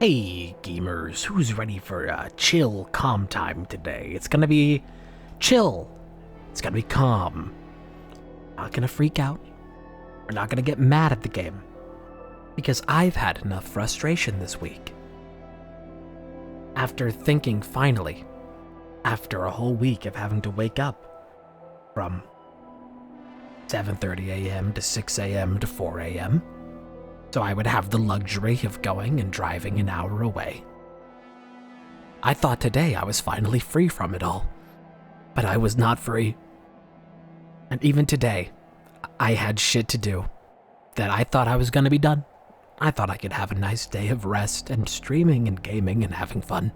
Hey, gamers, who's ready for a chill, calm time today? It's gonna be chill. It's gonna be calm. Not gonna freak out. We're not gonna get mad at the game. Because I've had enough frustration this week. After thinking finally, after a whole week of having to wake up from 7:30 a.m. to 6 a.m. to 4 a.m., so I would have the luxury of going and driving an hour away. I thought today I was finally free from it all, but I was not free. And even today, I had shit to do that I thought I was gonna be done. I thought I could have a nice day of rest and streaming and gaming and having fun.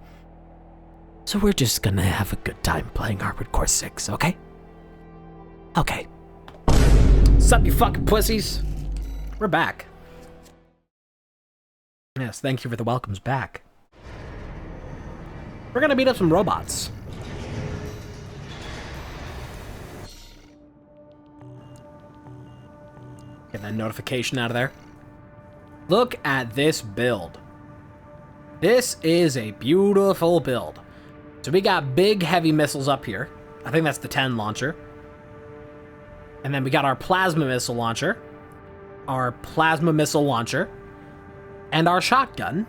So we're just gonna have a good time playing Armored Core 6, okay? Okay. Sup, you fucking pussies? We're back. Yes, thank you for the welcomes back. We're gonna beat up some robots. Get that notification out of there. Look at this build. This is a beautiful build. So we got big heavy missiles up here. I think that's the 10 launcher. And then we got our plasma missile launcher. And our shotgun.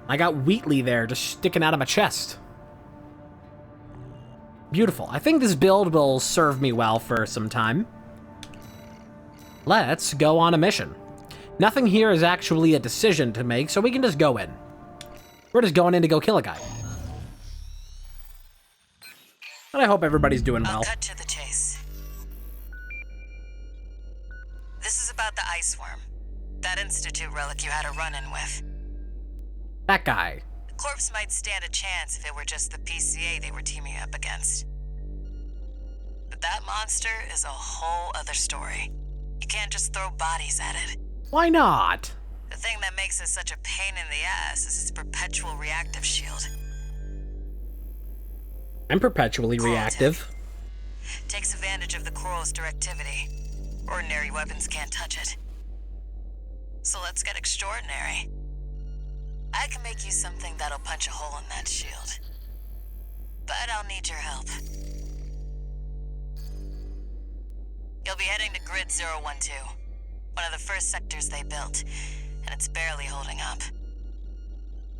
I got Wheatley there just sticking out of my chest. Beautiful. I think this build will serve me well for some time. Let's go on a mission. Nothing here is actually a decision to make, so we can just go in. We're just going in to go kill a guy. And I hope everybody's doing well. I'll cut to the chase. This is about the ice worm. That Institute relic you had a run-in with. That guy. The corpse might stand a chance if it were just the PCA they were teaming up against. But that monster is a whole other story. You can't just throw bodies at it. Why not? The thing that makes it such a pain in the ass is its perpetual reactive shield. I'm perpetually reactive. Takes advantage of the coral's directivity. Ordinary weapons can't touch it. So let's get extraordinary. I can make you something that'll punch a hole in that shield. But I'll need your help. You'll be heading to Grid 012, one of the first sectors they built, and it's barely holding up.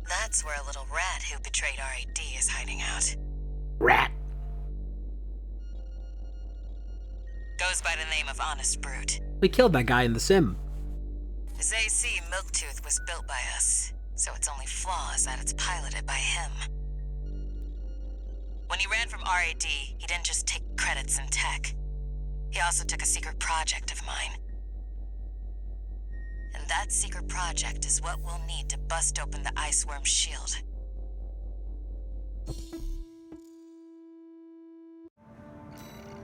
That's where a little rat who betrayed RAD is hiding out. Rat. Goes by the name of Honest Brute. We killed that guy in the sim. His AC Milktooth was built by us, so its only flaw is that it's piloted by him. When he ran from RAD, he didn't just take credits in tech. He also took a secret project of mine. And that secret project is what we'll need to bust open the ice worm's shield.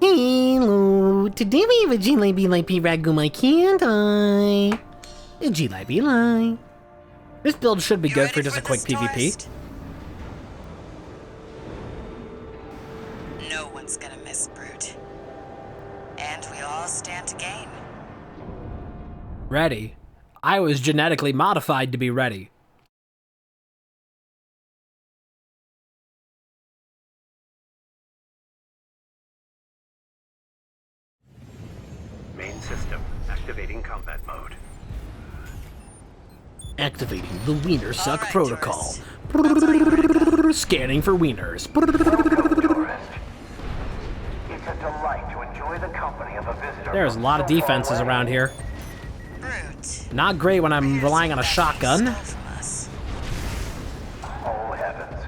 Hello, today we have a Jalebi Lipi Ragu my can't I? A Jalebi Lai. This build should be You good ready for just a quick this, PvP. tourist? No one's gonna miss Brute. And we all stand to gain. Ready. I was genetically modified to be ready. Main system, activating combat mode. Activating the Wiener Suck All right, protocol. tourist. Scanning for wieners. Tourist. It's a delight to enjoy the company of a visitor. There's a lot of defenses around here. Brute. Not great when I'm relying on a shotgun. Stole from us. Oh heavens,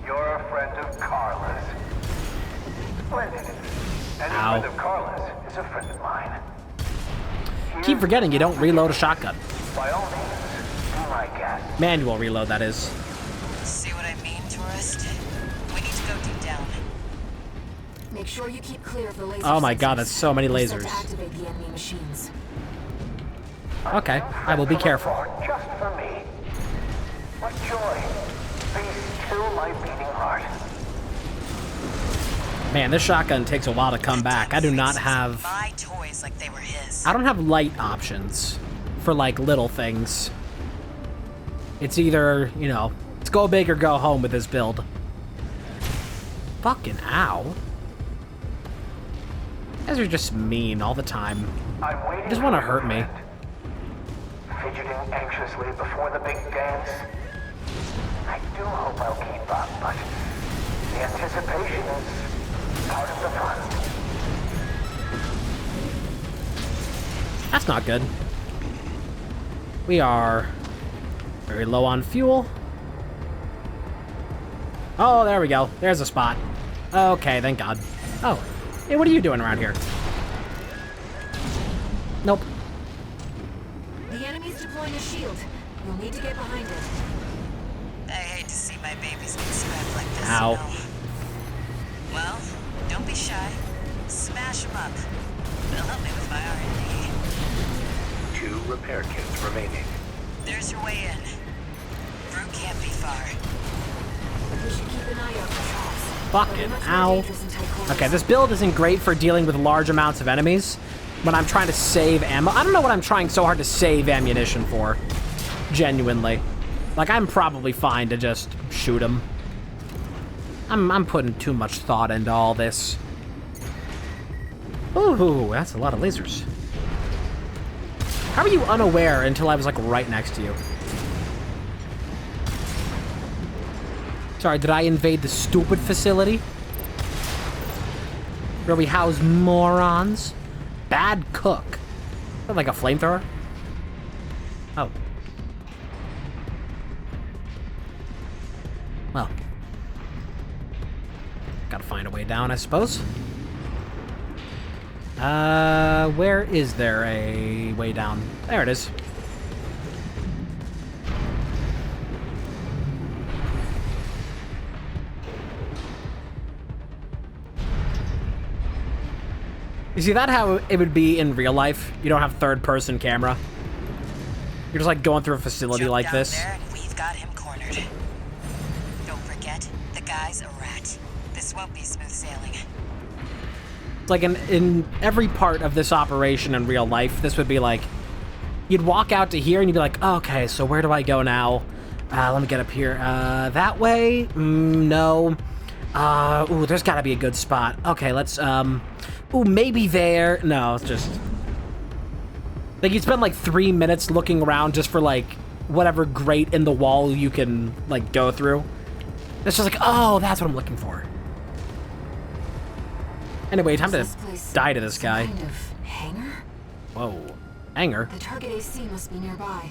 you're a friend of Carla's. Splendid. Any Ow. friend of Carla's is a friend of mine. Keep forgetting you don't reload a shotgun. By all means, be my guest. Manual reload, that is. See what I mean, tourist? We need to go deep down. Make sure you keep clear of the laser Oh my god, sensors. that's so many We're set lasers. to activate the enemy machines. Okay, I will be careful. Just for me. What joy. Please still my beating heart. Man, this shotgun takes a while to come back. I do not have... My toys like they were his. I don't have light options for, like, little things. It's either, you know, let's go big or go home with this build. Fucking ow. You guys are just mean all the time. I'm waiting. You just want to hurt me. Fidgeting anxiously before the big dance. I do hope I'll keep up, but the anticipation is part of the fun. That's not good. We are very low on fuel. Oh, there we go. There's a spot. Okay, thank God. Oh, hey, what are you doing around here? Nope. The enemy's deploying a shield. You'll need to get behind it. I hate to see my babies get scrapped like this. Ow. You know. Well, don't be shy. Smash them up. They'll help me with my R&D. 2 repair kits remaining. There's your way in. Brute can't be far. We should keep an eye out for traps. Fucking They're much more ow. dangerous in tight quarters. Okay, this build isn't great for dealing with large amounts of enemies when I'm trying to save ammo. I don't know what I'm trying so hard to save ammunition for. Genuinely. Like, I'm probably fine to just shoot them. I'm putting too much thought into all this. Ooh, that's a lot of lasers. How are you unaware until I was, like, right next to you? Sorry, did I invade the stupid facility? Where we house morons? Bad cook. Is that like a flamethrower? Oh. Well. Gotta find a way down, I suppose. Where is there a way down? There it is. You see that how it would be in real life? You don't have third-person camera. You're just like going through a facility Jump like down this. there and we've got him cornered. Don't forget, the guy's a rat. This won't be smooth sailing. Like in every part of this operation in real life, this would be like, you'd walk out to here and you'd be like, oh, okay, so where do I go now? Let me get up here. That way? No. Ooh, there's gotta be a good spot. Okay, let's, ooh, maybe there. No, it's just, like, you'd spend like 3 minutes looking around just for like whatever grate in the wall you can like go through. It's just like, oh, that's what I'm looking for. Anyway, time to This place die to this some guy. kind of hangar? Whoa. Hanger. The target AC must be nearby.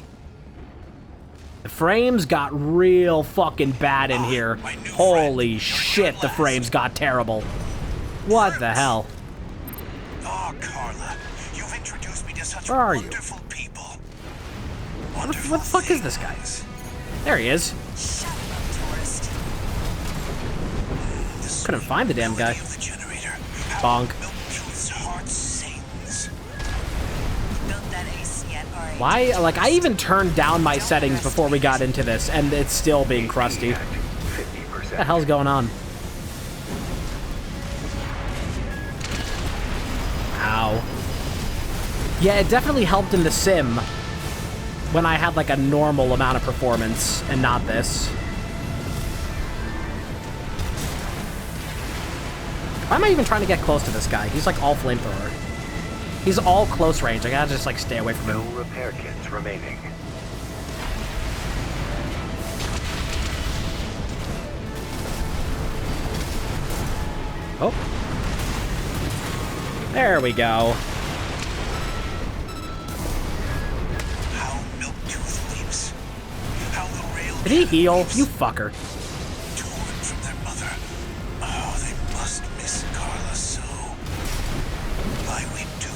The frames got real fucking bad in here. my new Holy friend. shit, the frames got terrible. What the hell? Oh, Carla, you've introduced me to such Where are you? wonderful people. What Wonderful the fuck is this guy? things. There he is. Shut up, tourist. The Couldn't find the damn guy. melody of the generator. How Bonk. Milktooth's heart sings. Built that AC at RA. Why? Like, I even turned down my settings before we got into this, and it's still being crusty. At What the 50%. hell's going on? Ow. Yeah, it definitely helped in the sim when I had like a normal amount of performance and not this. Why am I even trying to get close to this guy? He's like all flamethrower. He's all close range. I gotta just like stay away from No him. repair kits remaining. Oh. There we go. How Milktooth weeps. How the rail Did he heal? You fucker. torn from their mother. Oh, they must miss Carla so. I weep too.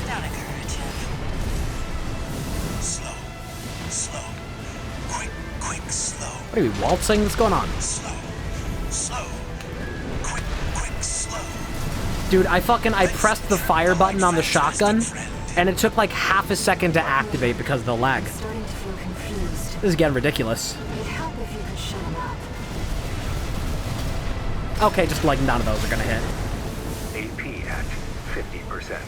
Don't encourage him. Slow. Slow. Quick, slow. What are we waltzing? What's going on? Slow. Slow. Quick, slow. Dude, I pressed the fire button on the shotgun, and it took like half a second to activate because of the lag. Starting to feel confused. This is getting ridiculous. It'd help if you could shut him up. Okay, just like none of those are gonna hit. AP at 50%.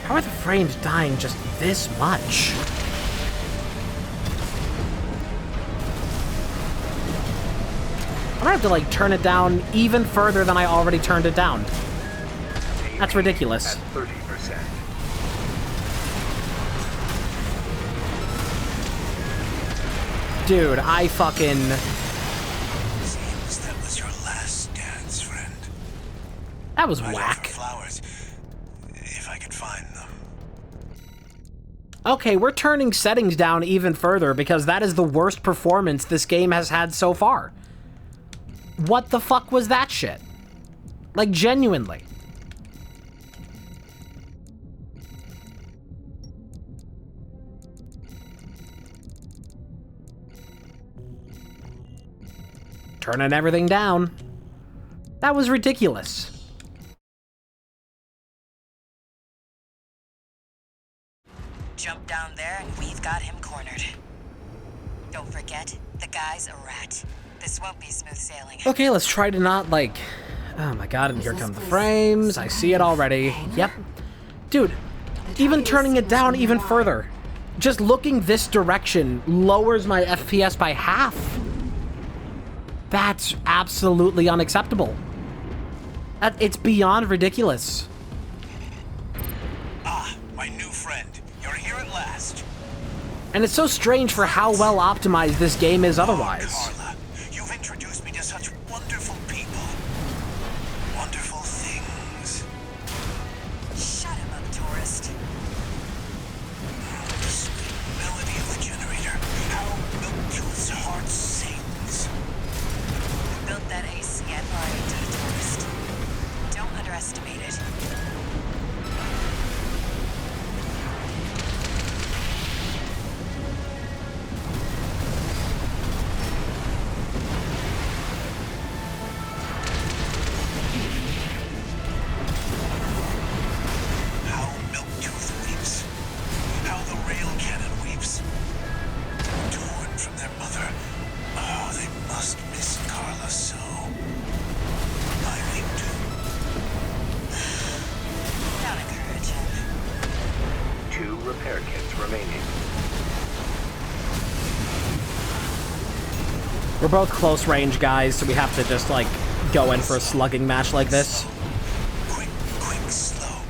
How are the frames dying just this much? I'm gonna have to, like, turn it down even further than I already turned it down. That's ridiculous. At 30%. Dude, I fucking... Seems that was your last dance, friend. That was I'd whack. offer flowers if I could find them. Okay, we're turning settings down even further because that is the worst performance this game has had so far. What the fuck was that shit? Like, genuinely. Turning everything down. That was ridiculous. Jump down there and we've got him cornered. Don't forget, the guy's a rat. This won't be smooth sailing. Okay, let's try to not, like... Oh my god, and here come the frames. I see it already. Yep. Dude, even turning it down even further. Just looking this direction lowers my FPS by half. That's absolutely unacceptable. It's beyond ridiculous. Ah, my new friend. You're here at last. And it's so strange for how well optimized this game is otherwise. Carla, you've introduced me to such wonderful people. Wonderful things. Shut him up, tourist. The sweet melody of the generator. How Milktooth's heart sings. We built that AC at RAD, tourist. Don't underestimate it. How Milktooth weeps. How the rail cannon weeps. Torn from their mother. Oh, they must miss Carla so. I think too. Don't encourage him. 2 repair kits remaining. We're both close range guys, so we have to just, like, go in for a slugging match like this. Quick, slow.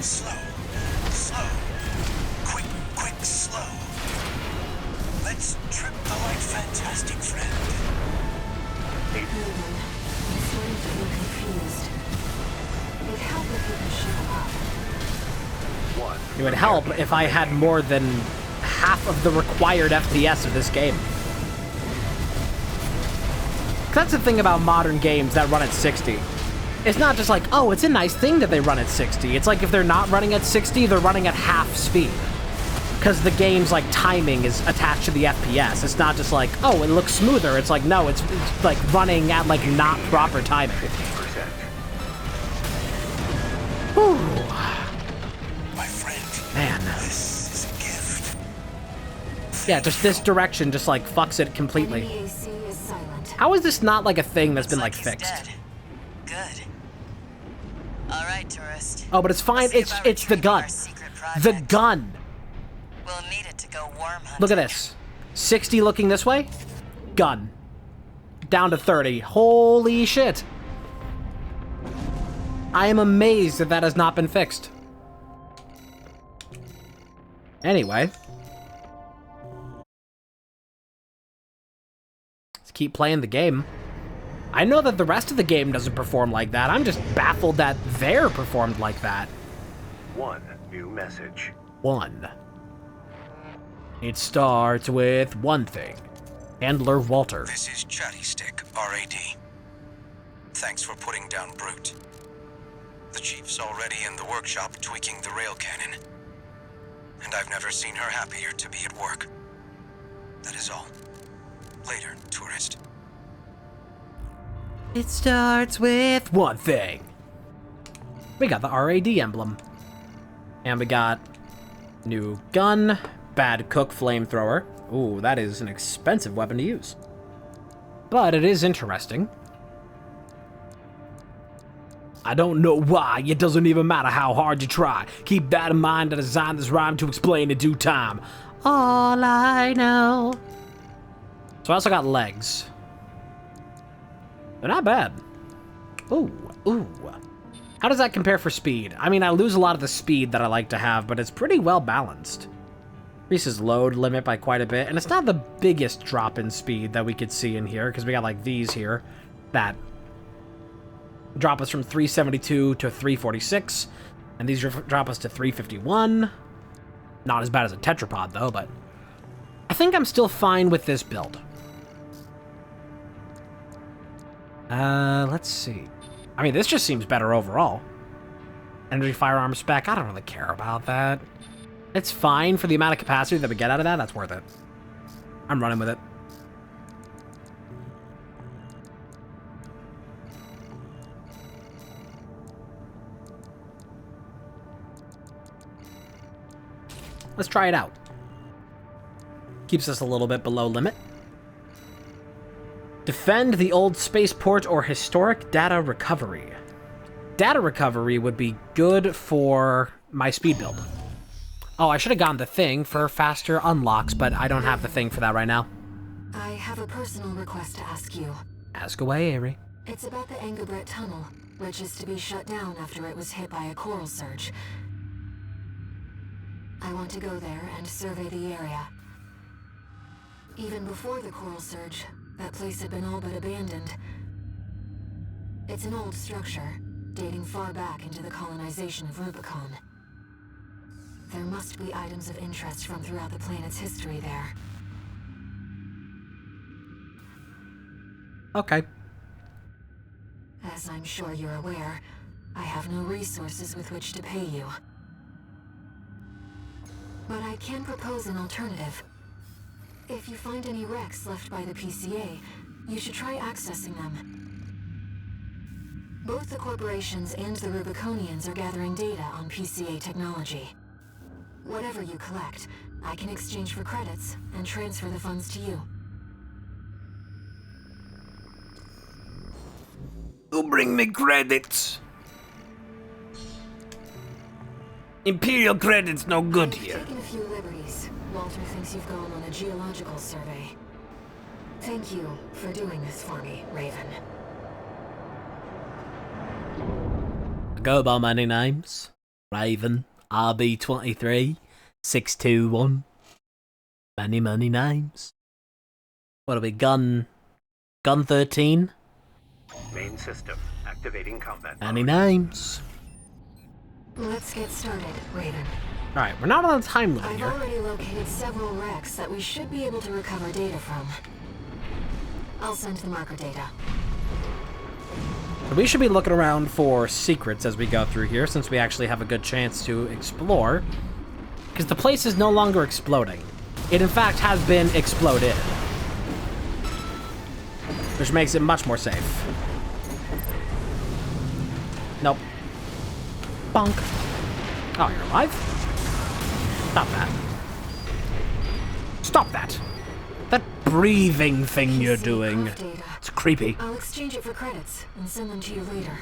Slow, slow. Quick, slow. Let's trip the light, fantastic friend. I'm starting to feel confused. It'd help if you could show up. 1. It would help if I had more than half of the required FPS of this game. That's the thing about modern games that run at 60. It's not just like, oh, it's a nice thing that they run at 60. It's like if they're not running at 60, they're running at half speed. Because the game's, like, timing is attached to the FPS. It's not just like, oh, it looks smoother. It's like, no, it's like, running at, like, not proper timing. 50%. Whew. My friend, Man. this is a gift. Yeah, just this direction just, like, fucks it completely. Enemy AC is silent. How is this not, like, a thing that's been, like, He's fixed? dead. Good. All right, tourist. Oh, but it's fine. Let's see about It's the retrieving gun. our secret The project. gun. We'll need it to go worm hunting. Look at this. 60 looking this way. Gun. Down to 30. Holy shit. I am amazed that that has not been fixed. Anyway. Let's keep playing the game. I know that the rest of the game doesn't perform like that. I'm just baffled that they're performed like that. 1 new message. 1. It starts with one thing. Handler Walter. This is Chatty Stick, RAD. Thanks for putting down Brute. The Chief's already in the workshop tweaking the rail cannon. And I've never seen her happier to be at work. That is all. Later, tourist. It starts with one thing. We got the RAD emblem. And we got new gun, Bad Cook flamethrower. Ooh, that is an expensive weapon to use. But it is interesting. I don't know why, it doesn't even matter how hard you try. Keep that in mind, I designed this rhyme to explain in due time. All I know. So I also got legs. They're not bad. Ooh, ooh. How does that compare for speed? I mean, I lose a lot of the speed that I like to have, but it's pretty well balanced. Increases load limit by quite a bit, and it's not the biggest drop in speed that we could see in here, because we got like these here that drop us from 372 to 346, and these drop us to 351. Not as bad as a tetrapod, though, but I think I'm still fine with this build. Let's see. I mean, this just seems better overall. Energy firearm spec, I don't really care about that. It's fine for the amount of capacity that we get out of that, that's worth it. I'm running with it. Let's try it out. Keeps us a little bit below limit. Defend the old spaceport or historic data recovery. Data recovery would be good for my speed build. Oh, I should have gotten the thing for faster unlocks, but I don't have the thing for that right now. I have a personal request to ask you. Ask away, Ari. It's about the Engebret Tunnel, which is to be shut down after it was hit by a coral surge. I want to go there and survey the area. Even before the coral surge, that place had been all but abandoned. It's an old structure, dating far back into the colonization of Rubicon. There must be items of interest from throughout the planet's history there. Okay. As I'm sure you're aware, I have no resources with which to pay you. But I can propose an alternative. If you find any wrecks left by the PCA, you should try accessing them. Both the corporations and the Rubiconians are gathering data on PCA technology. Whatever you collect, I can exchange for credits and transfer the funds to you. Who'll bring me credits? Imperial credits no good here. Taken a few liberties. Walter thinks you've gone on a geological survey. Thank you for doing this for me, Raven. Go by many names. Raven, RB23, 621. Many names. What are we, gun 13? Main system activating combat. Many names. Let's get started, Raven. Alright, we're not on a time limit I've here. already located several wrecks that we should be able to recover data from. I'll send the marker data. We should be looking around for secrets as we go through here, since we actually have a good chance to explore. Because the place is no longer exploding. It, in fact, has been exploded. Which makes it much more safe. Nope. Bonk. Oh, you're alive? Stop that. Stop that! That breathing thing you're doing. Data. It's creepy. I'll exchange it for credits and send them to you later.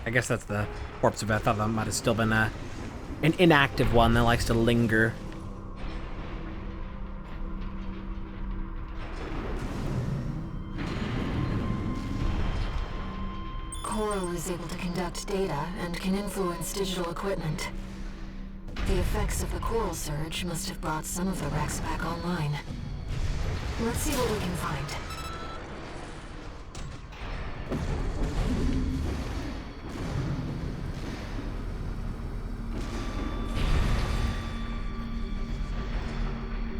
I guess that's the corpse of it. I thought that might have still been an inactive one that likes to linger. Coral is able to conduct data and can influence digital equipment. The effects of the coral surge must have brought some of the wrecks back online. Let's see what we can find.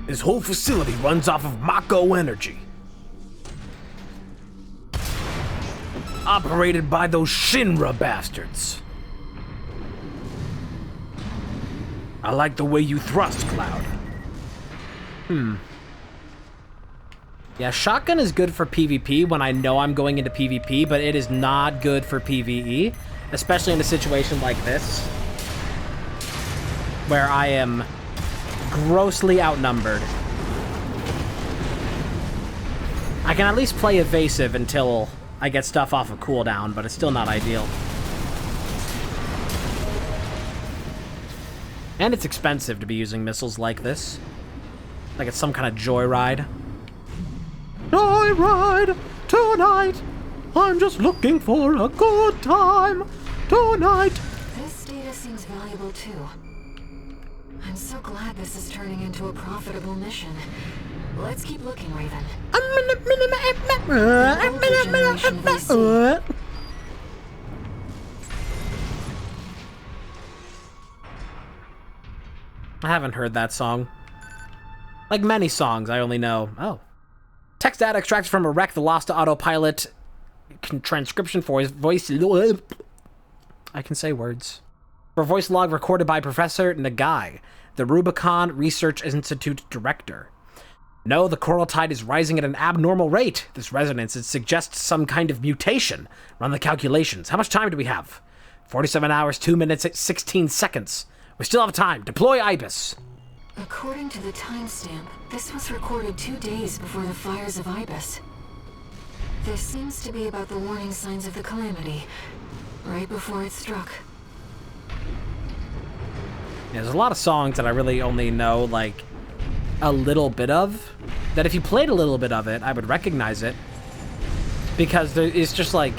This whole facility runs off of Mako energy. Operated by those Shinra bastards. I like the way you thrust, Cloud. Yeah, shotgun is good for PvP when I know I'm going into PvP, but it is not good for PvE, especially in a situation like this, where I am grossly outnumbered. I can at least play evasive until I get stuff off of cooldown, but it's still not ideal. And it's expensive to be using missiles like this. Like it's some kind of joyride. Joyride tonight. I'm just looking for a good time tonight. This data seems valuable too. I'm so glad this is turning into a profitable mission. Let's keep looking, Raven. I haven't heard that song. Like many songs, I only know. Oh. Text data extracted from a wreck, the lost to autopilot. Transcription for his voice. I can say words. For a voice log recorded by Professor Nagai, the Rubicon Research Institute director. No, the coral tide is rising at an abnormal rate. This resonance, it suggests some kind of mutation. Run the calculations. How much time do we have? 47 hours, 2 minutes, 16 seconds. We still have time. Deploy Ibis. According to the timestamp, this was recorded 2 days before the fires of Ibis. This seems to be about the warning signs of the calamity, right before it struck. Yeah, there's a lot of songs that I really only know, like, a little bit of. That if you played a little bit of it, I would recognize it. Because it's just like,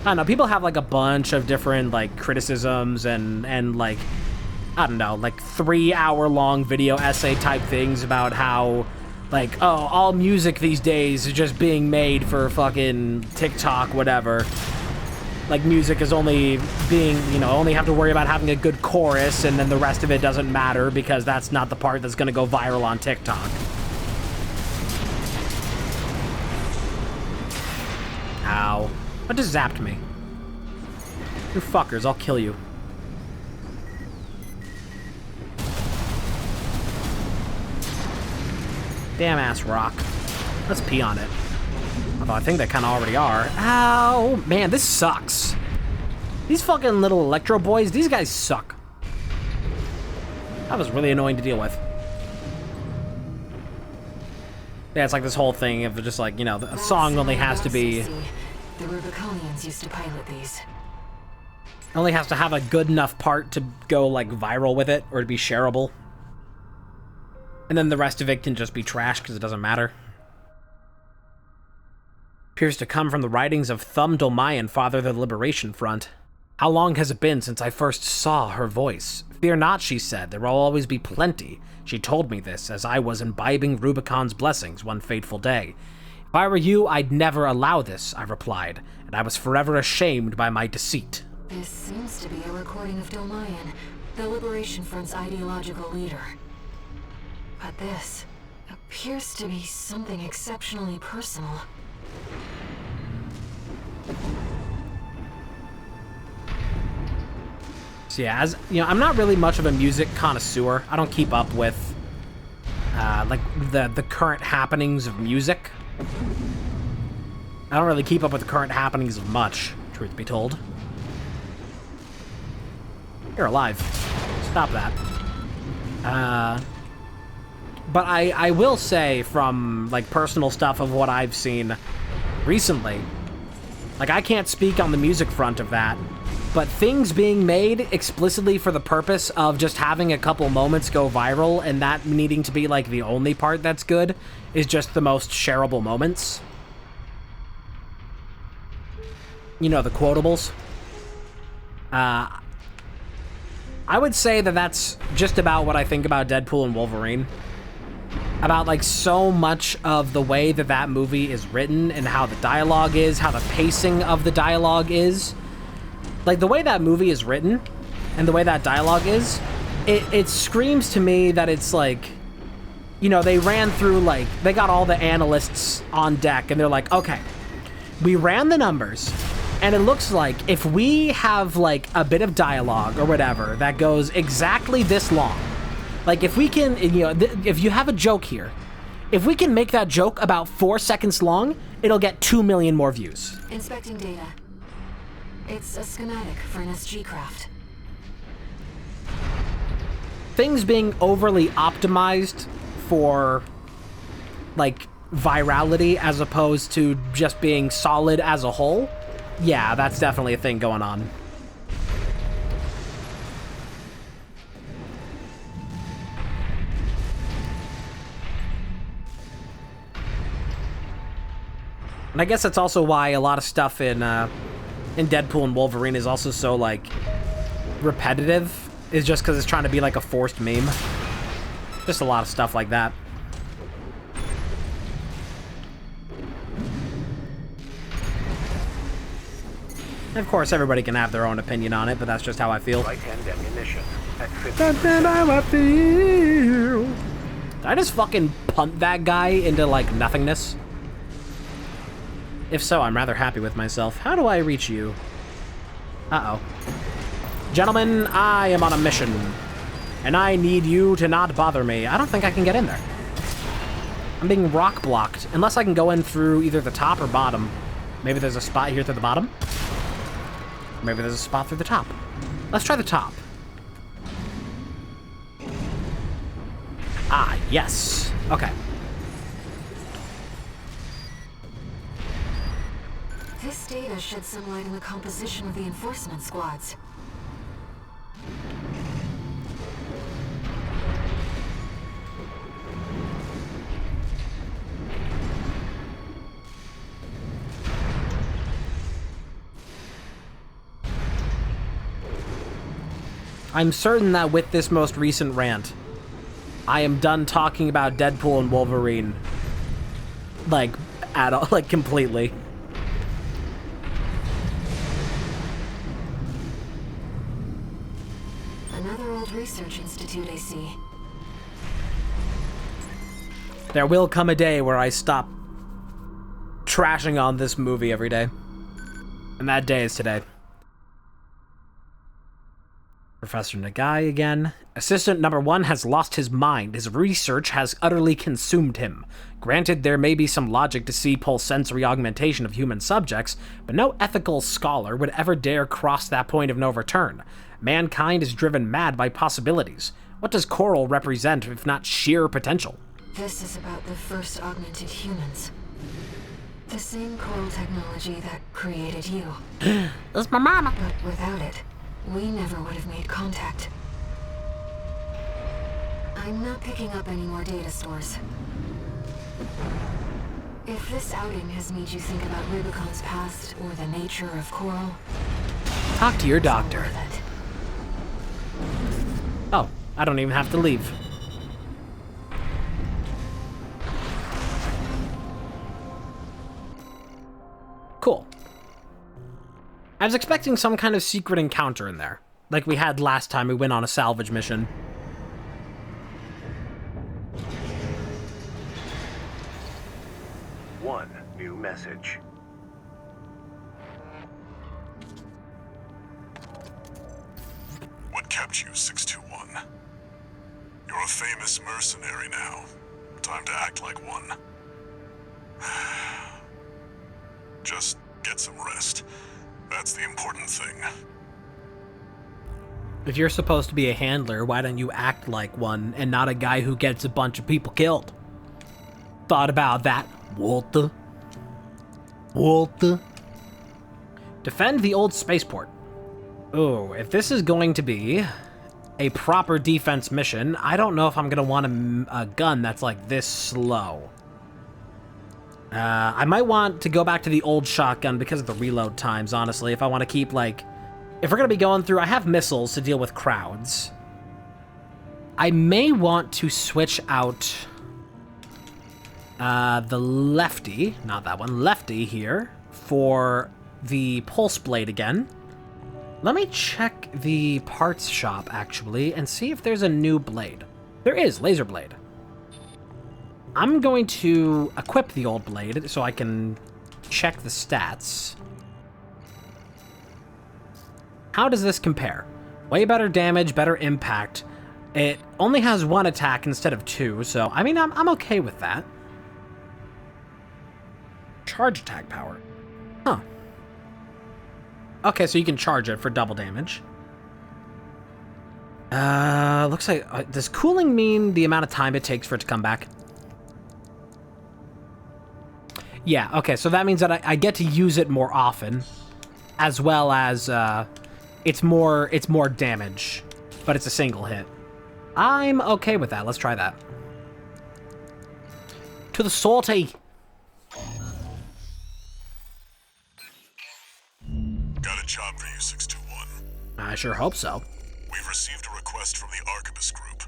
I don't know, people have like a bunch of different, like, criticisms and like, I don't know, like 3-hour-long video essay type things about how, like, oh, all music these days is just being made for fucking TikTok, whatever. Like, music is only being, you know, only have to worry about having a good chorus, and then the rest of it doesn't matter because that's not the part that's gonna go viral on TikTok. Ow. What just zapped me? You fuckers, I'll kill you. Damn ass rock. Let's pee on it. Although I think they kind of already are. Ow! Man, this sucks. These fucking little electro boys, these guys suck. That was really annoying to deal with. Yeah, it's like this whole thing of just like, you know, a song only has to be... The Rubiconians used to pilot these. Only has to have a good enough part to go, like, viral with it, or to be shareable. And then the rest of it can just be trash, because it doesn't matter. Appears to come from the writings of Thumb Dolmayan, father of the Liberation Front. How long has it been since I first saw her voice? Fear not, she said, there will always be plenty. She told me this as I was imbibing Rubicon's blessings one fateful day. If I were you, I'd never allow this, I replied, and I was forever ashamed by my deceit. This seems to be a recording of Dolmayan, the Liberation Front's ideological leader. But this appears to be something exceptionally personal. So yeah, as you know, I'm not really much of a music connoisseur. I don't keep up with like the current happenings of music. I don't really keep up with the current happenings of much, truth be told. You're alive. Stop that. But I will say from like personal stuff of what I've seen recently, like I can't speak on the music front of that, but things being made explicitly for the purpose of just having a couple moments go viral and that needing to be like the only part that's good is just the most shareable moments. You know, the quotables. I would say that that's just about what I think about Deadpool and Wolverine. About like so much of the way that that movie is written and how the dialogue is, how the pacing of the dialogue is. Like the way that movie is written and the way that dialogue is, it screams to me that it's like, you know, they ran through like, they got all the analysts on deck and they're like, okay, we ran the numbers and it looks like if we have like a bit of dialogue or whatever that goes exactly this long, like if we can, you know, if you have a joke here, if we can make that joke about 4 seconds long, it'll get 2 million more views. Inspecting data. It's a schematic for an SG craft. Things being overly optimized for, like, virality as opposed to just being solid as a whole, yeah, that's definitely a thing going on. And I guess that's also why a lot of stuff in Deadpool and Wolverine is also so, like, repetitive, is just because it's trying to be like a forced meme. Just a lot of stuff like that. And of course, everybody can have their own opinion on it, but that's just how I feel. Right-hand ammunition at 50%. That's how I feel. Did I just fucking punt that guy into, like, nothingness? If so, I'm rather happy with myself. How do I reach you? Uh-oh. Gentlemen, I am on a mission, and I need you to not bother me. I don't think I can get in there. I'm being rock blocked, unless I can go in through either the top or bottom. Maybe there's a spot here through the bottom? Maybe there's a spot through the top. Let's try the top. Ah, yes. Okay. This data sheds some light on the composition of the enforcement squads. I'm certain that with this most recent rant, I am done talking about Deadpool and Wolverine. Like, at all, like, completely. Another old research institute, I see. There will come a day where I stop trashing on this movie every day. And that day is today. Professor Nagai again. Assistant number 1 has lost his mind. His research has utterly consumed him. Granted, there may be some logic to see-pulse sensory augmentation of human subjects, but no ethical scholar would ever dare cross that point of no return. Mankind is driven mad by possibilities. What does Coral represent if not sheer potential? This is about the first augmented humans. The same Coral technology that created you. That's my mama. But without it, we never would have made contact. I'm not picking up any more data stores. If this outing has made you think about Rubicon's past or the nature of Coral, Talk to your doctor. worth it. Oh, I don't even have to leave. Cool. I was expecting some kind of secret encounter in there, like we had last time we went on a salvage mission. One new message. What kept you, 621? You're a famous mercenary now. Time to act like one. Just get some rest. That's the important thing. If you're supposed to be a handler, why don't you act like one and not a guy who gets a bunch of people killed? Thought about that, Walter? Walter? Defend the old spaceport. Oh, if this is going to be a proper defense mission, I don't know if I'm going to want a gun that's like this slow. I might want to go back to the old shotgun because of the reload times, honestly, if I want to keep, like... If we're going to be going through... I have missiles to deal with crowds. I may want to switch out the lefty, not that one, lefty here, for the pulse blade again. Let me check the parts shop, actually, and see if there's a new blade. There is, laser blade. I'm going to equip the old blade so I can check the stats. How does this compare? Way better damage, better impact. It only has 1 attack instead of 2, so I mean, I'm okay with that. Charge attack power. Huh. Okay, so you can charge it for double damage. Looks like... does cooling mean the amount of time it takes for it to come back? Yeah, okay, so that means that I get to use it more often, as well as it's more damage, but it's a single hit. I'm okay with that. Let's try that. To the sortie. Got a job for you, 621. I sure hope so. We've received a request from the Arquebus Group.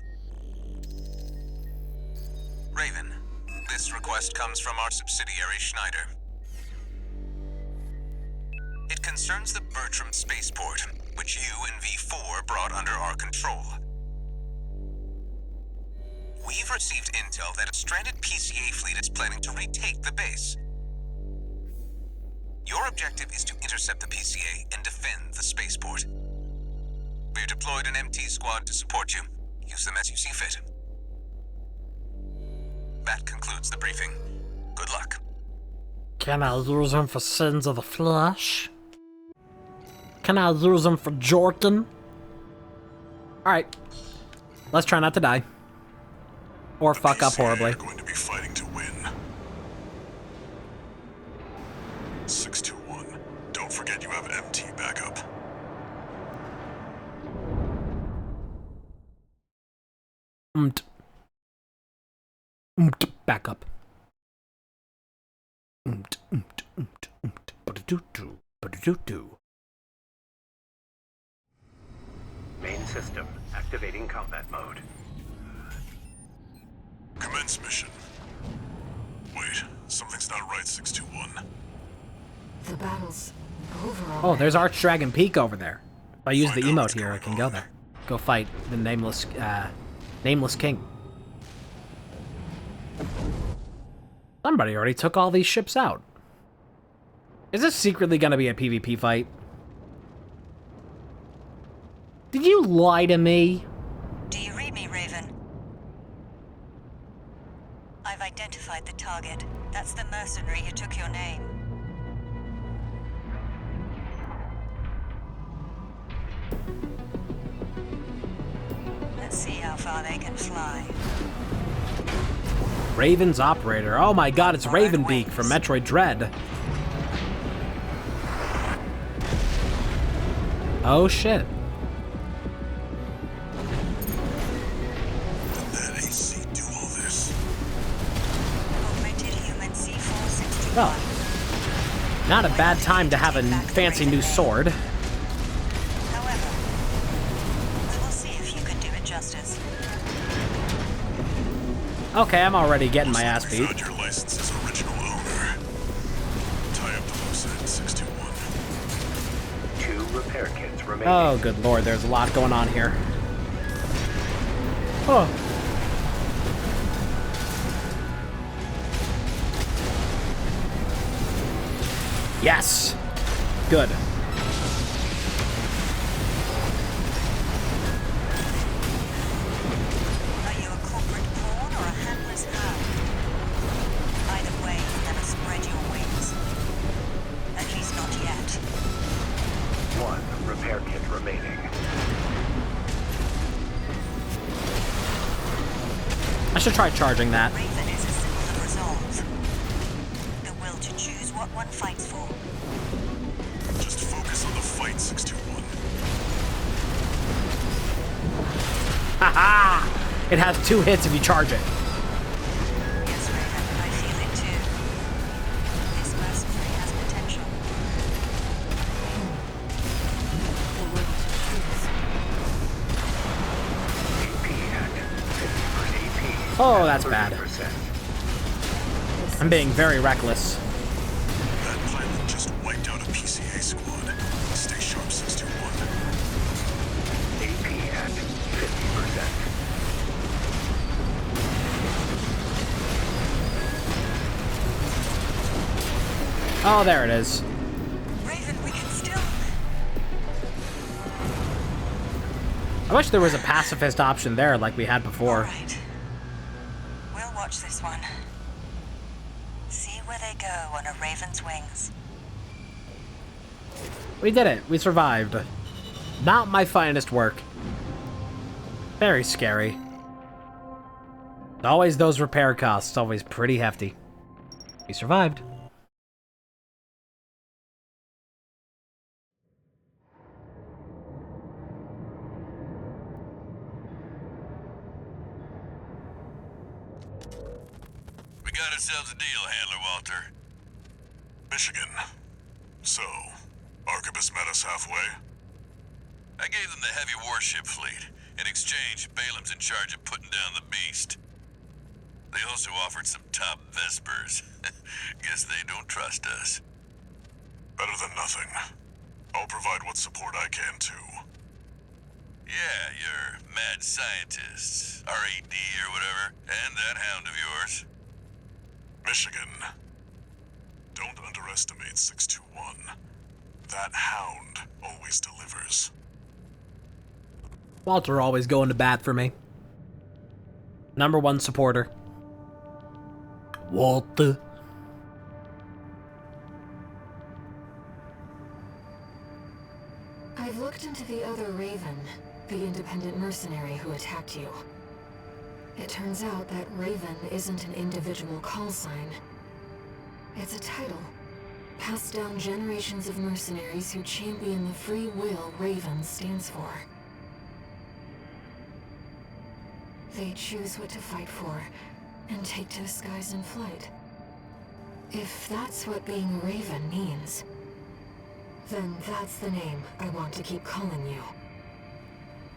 Raven, this request comes from our subsidiary Schneider. It concerns the Bertram spaceport, which you and V4 brought under our control. We've received intel that a stranded PCA fleet is planning to retake the base. Your objective is to intercept the PCA and defend the spaceport. We've deployed an MT squad to support you. Use them as you see fit. That concludes the briefing. Good luck. Can I use them for sins of the flesh? Can I use them for Jordan? Alright. Let's try not to die. Or fuck up horribly. You're going to be fighting to win. 621. Don't forget you have MT backup. Backup. Main system activating combat mode. Commence mission. Wait, something's not right, 621. The battle's over Oh, already. there's Archdragon Peak over there. If I use the emote here, I can go there. Go fight the nameless king. Somebody already took all these ships out. Is this secretly gonna be a PvP fight? Did you lie to me? Do you read me, Raven? I've identified the target. That's the mercenary who took your name. Let's see how far they can fly. Raven's operator. Oh my god, it's Ravenbeak from Metroid Dread. Oh shit. Did that AC do all this? Augmented human C461. Oh. Not a bad time to have a fancy new sword. However, we will see if you can do it justice. Okay, I'm already getting my ass We beat. found your license's original owner. Tie up the loose end, 621. 2 repair kits remaining. Oh, good lord, there's a lot going on here. Oh. Yes! Good. Are you a corporate pawn or a handless hound? Either way, never spread your wings. At least not yet. 1 repair kit remaining. I should try charging that. Raven is a symbol of resolve. The will to choose what one fights for. Just focus on the fight, 621. Haha! It has 2 hits if you charge it. Yes, Raven, I feel it too. This mercenary has potential. The world choose. AP at 50%. AP. Oh, that's bad. 30%. I'm being very reckless. That pilot just wiped out a PCA squad. Stay sharp, 621. AP at 50%. Oh, there it is. Raven, we can still... I wish there was a pacifist option there like we had before. Alright. We'll watch this one. See where they go on a Raven's wings. We did it. We survived. Not my finest work. Very scary. Always those repair costs, always pretty hefty. We survived. got ourselves a deal, Handler Walter. Michigan. So, Arquebus met us halfway? I gave them the heavy warship fleet. In exchange, Balam's in charge of putting down the beast. They also offered some top Vespers. Guess they don't trust us. Better than nothing. I'll provide what support I can, too. Yeah, your mad scientists, RAD or whatever, and that hound of yours. Michigan. Don't underestimate 621. That hound always delivers. Walter always going to bat for me. #1 supporter. Walter. I've looked into the other Raven, the independent mercenary who attacked you. It turns out that Raven isn't an individual call sign. It's a title, passed down generations of mercenaries who champion the free will Raven stands for. They choose what to fight for, and take to the skies in flight. If that's what being Raven means, then that's the name I want to keep calling you.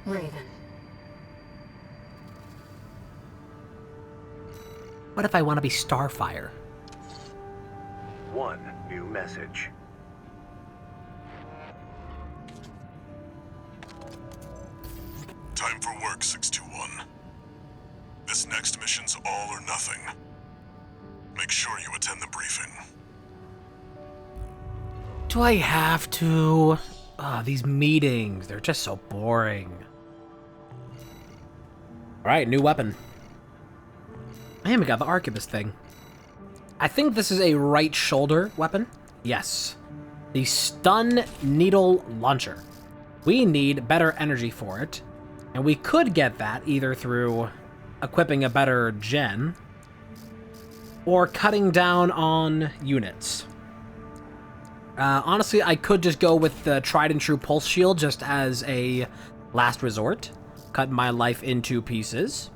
Raven. What if I want to be Starfire? One new message. Time for work, 621. This next mission's all or nothing. Make sure you attend the briefing. Do I have to? These meetings, they're just so boring. Alright, new weapon. Man, we got the Arquebus thing. I think this is a right shoulder weapon. Yes. The Stun Needle Launcher. We need better energy for it. And we could get that either through equipping a better gen or cutting down on units. Honestly, I could just go with the tried and true pulse shield just as a last resort. Cut my life into pieces.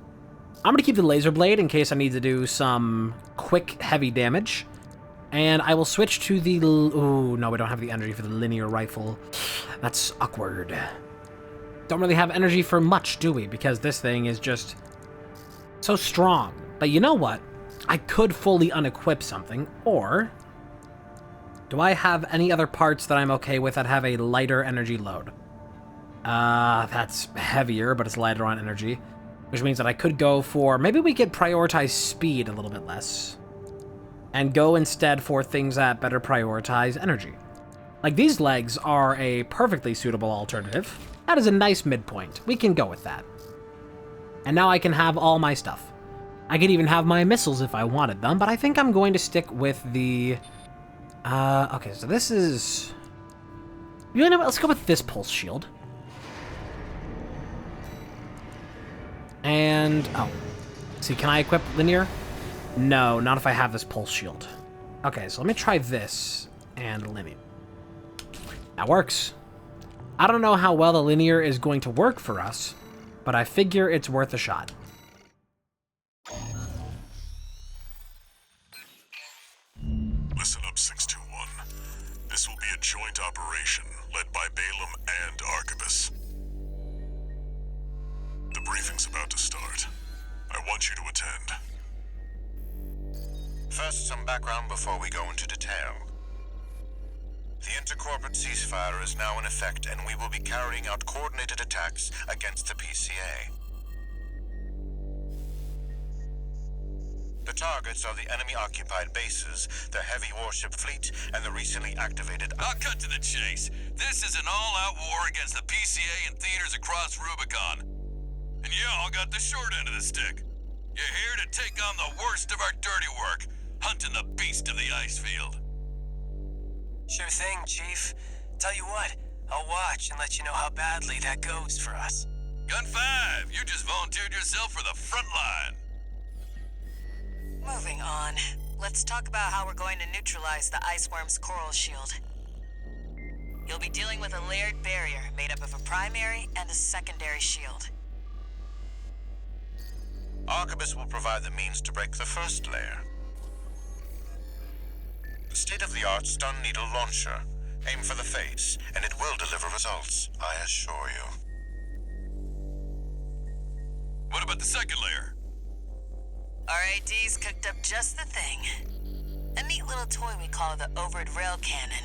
I'm going to keep the laser blade in case I need to do some quick, heavy damage. And I will switch to the... Ooh, no, we don't have the energy for the linear rifle. That's awkward. Don't really have energy for much, do we? Because this thing is just so strong. But you know what? I could fully unequip something, or... Do I have any other parts that I'm okay with that have a lighter energy load? That's heavier, but it's lighter on energy. Which means that I could go for... Maybe we could prioritize speed a little bit less. And go instead for things that better prioritize energy. Like, these legs are a perfectly suitable alternative. That is a nice midpoint. We can go with that. And now I can have all my stuff. I could even have my missiles if I wanted them, but I think I'm going to stick with the... okay, so this is... You know what? Let's go with this pulse shield. And... Oh. See, can I equip linear? No, not if I have this pulse shield. Okay, so let me try this and linear. That works. I don't know how well the linear is going to work for us, but I figure it's worth a shot. Listen up, 621. This will be a joint operation led by Balam and Arquebus. The briefing's about to start. I want you to attend. First, some background before we go into detail. The intercorporate ceasefire is now in effect, and we will be carrying out coordinated attacks against the PCA. The targets are the enemy-occupied bases, the heavy warship fleet, and the recently activated... I'll cut to the chase. This is an all-out war against the PCA and theaters across Rubicon. And y'all got the short end of the stick. You're here to take on the worst of our dirty work, hunting the beast of the ice field. Sure thing, Chief. Tell you what, I'll watch and let you know how badly that goes for us. Gun 5, you just volunteered yourself for the front line. Moving on. Let's talk about how we're going to neutralize the Iceworm's coral shield. You'll be dealing with a layered barrier made up of a primary and a secondary shield. Arquebus will provide the means to break the first layer. State-of-the-art stun needle launcher. Aim for the face, and it will deliver results, I assure you. What about the second layer? RAD's cooked up just the thing. A neat little toy we call the Overed Rail Cannon.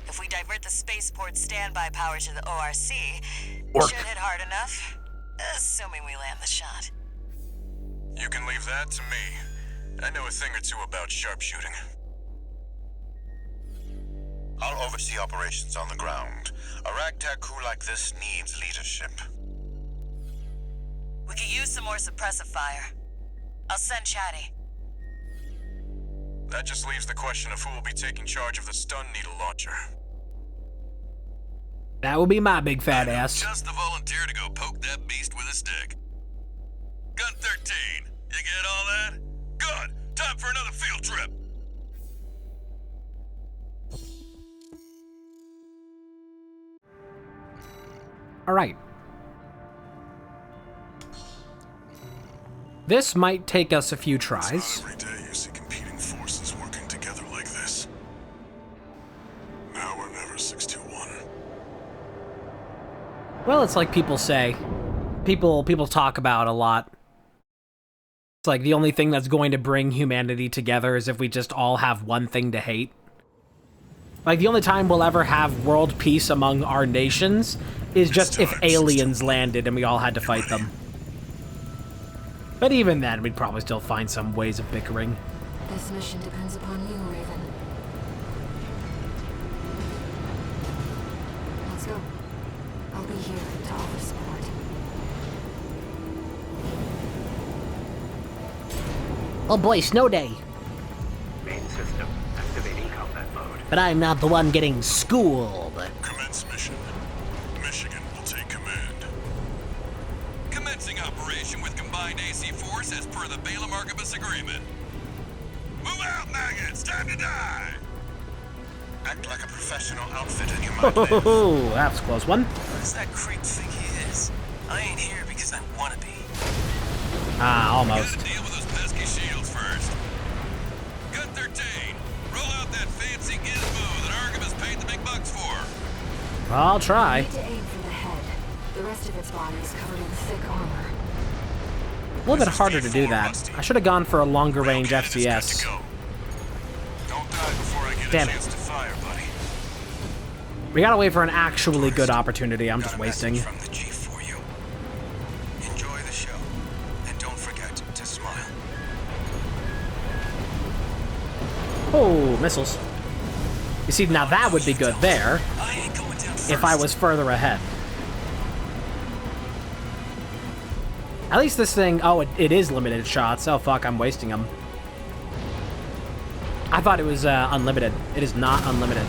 If we divert the spaceport's standby power to the ORC, it should hit hard enough, assuming we land the shot. You can leave that to me. I know a thing or two about sharpshooting. I'll oversee operations on the ground. A ragtag crew like this needs leadership. We could use some more suppressive fire. I'll send Chatty. That just leaves the question of who will be taking charge of the stun needle launcher. That would be my big fat ass. Just the volunteer to go poke that beast with a stick. Gun 13, you get all that? Good! Time for another field trip! Alright. This might take us a few tries. Every day you see competing forces working together like this. Now or never, 621. Well, it's like people say. People talk about a lot. It's like the only thing that's going to bring humanity together is if we just all have one thing to hate. Like, the only time we'll ever have world peace among our nations is just if aliens landed and we all had to fight them. But even then, we'd probably still find some ways of bickering. This mission depends upon you, Raven. Let's go. I'll be here to offer support. Oh boy, snow day. Main system activating combat mode. But I'm not the one getting schooled. Commence mission. Michigan will take command. Commencing operation with combined AC force as per the Balaam Arquebus agreement. Move out, maggots! Time to die! Act like a professional outfitter, you might live. Oh, that's a close one. What does that creep think he is? I ain't here because I wanna be. Ah, almost. Gotta deal with those pesky shields first. Gun 13, roll out that fancy gizmo that Arquebus paid the big bucks for. I'll try. Need to aim for the head. The rest of its body is covered in thick armor. A little bit harder to do that. I should have gone for a longer range FCS. Don't die before I get Damn a it. chance to fire, buddy. We gotta wait for an actually good opportunity. I'm just Got a wasting. message from the chief for you. Enjoy the show, and don't forget to smile. Oh, missiles. You see, now that would be good there I ain't going down first. if I was further ahead. At least this thing... Oh, it is limited shots. Oh, fuck, I'm wasting them. I thought it was unlimited. It is not unlimited.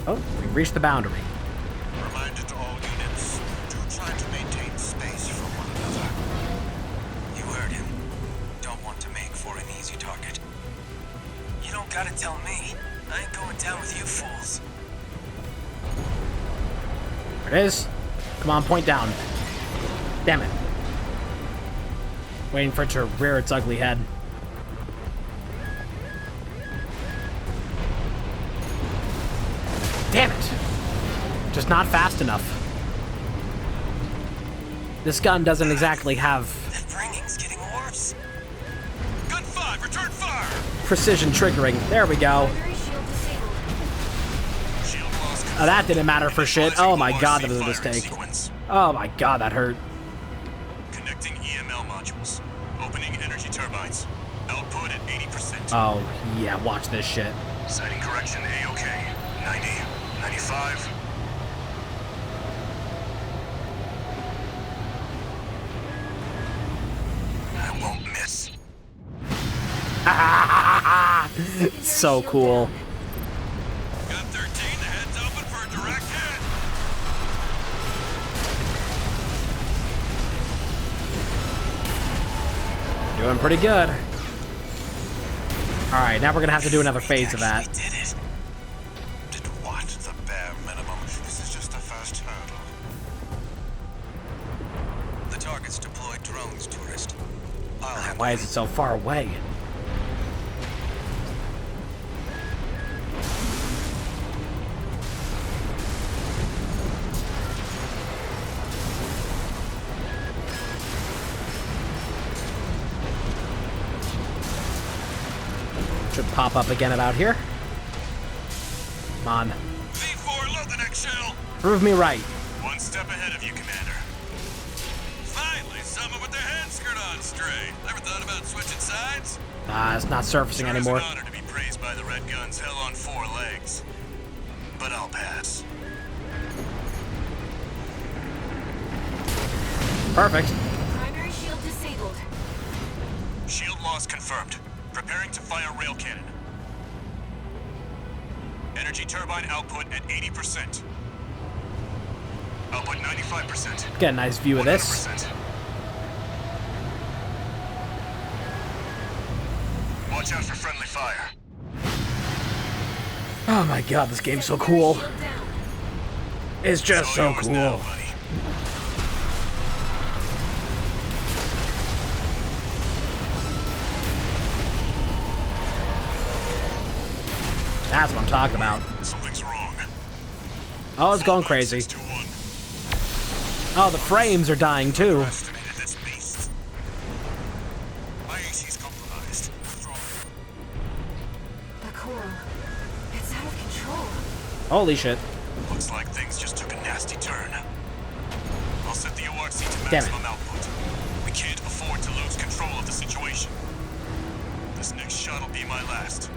Oh, we've reached the boundary. Reminder to all units, do try to maintain space from one another. You heard him. Don't want to make for an easy target. You don't gotta tell me. I ain't going down with you fools. There it is. Come on, point down. Damn it. Waiting for it to rear its ugly head. Damn it. Just not fast enough. This gun doesn't exactly have That ringing's getting worse. Gun 5, return fire! precision triggering. There we go. Primary shield disabled. Shield loss. Oh, that didn't matter for shit. Oh my god, that was a mistake. Sequence. Oh my god, that hurt. Connecting EML modules. Opening energy turbines. Output at 80%. Oh, yeah, watch this shit. Sighting correction A-OK. 90, 95. I won't miss. So cool. Gun 13, the head's open for a direct hit. Doing pretty good. Alright, now we're gonna have to do another phase of that. We did it. Did what? The bare minimum. This is just the first hurdle. drones, tourist. I'll handle Why is it so far away? Should pop up again about here. Come on. V4, load the next shell. Prove me right. One step ahead of you, Commander. Finally, someone with their hand skirt on straight. Ever thought about switching sides? It's not surfacing Sure anymore. is an honor to be praised by the Red Guns hell on 4 legs. But I'll pass. Perfect. Primary shield disabled. Shield loss confirmed. Preparing to fire rail cannon. Energy turbine output at 80%. Output 95%. Get a nice view of this. 100%. Watch out for friendly fire. Oh my god, this game's so cool. Shield down. It's just so Yours now, cool. buddy. That's what I'm talking about. Something's wrong. Oh, it's going crazy. 621. Oh, the frames are dying too. Estimated this beast. My AC's compromised. Withdraw. The coral. It's out of control. Holy shit. Looks like things just took a nasty turn. I'll set the ORC to Damn it. maximum output. We can't afford to lose control of the situation. This next shot will be my last.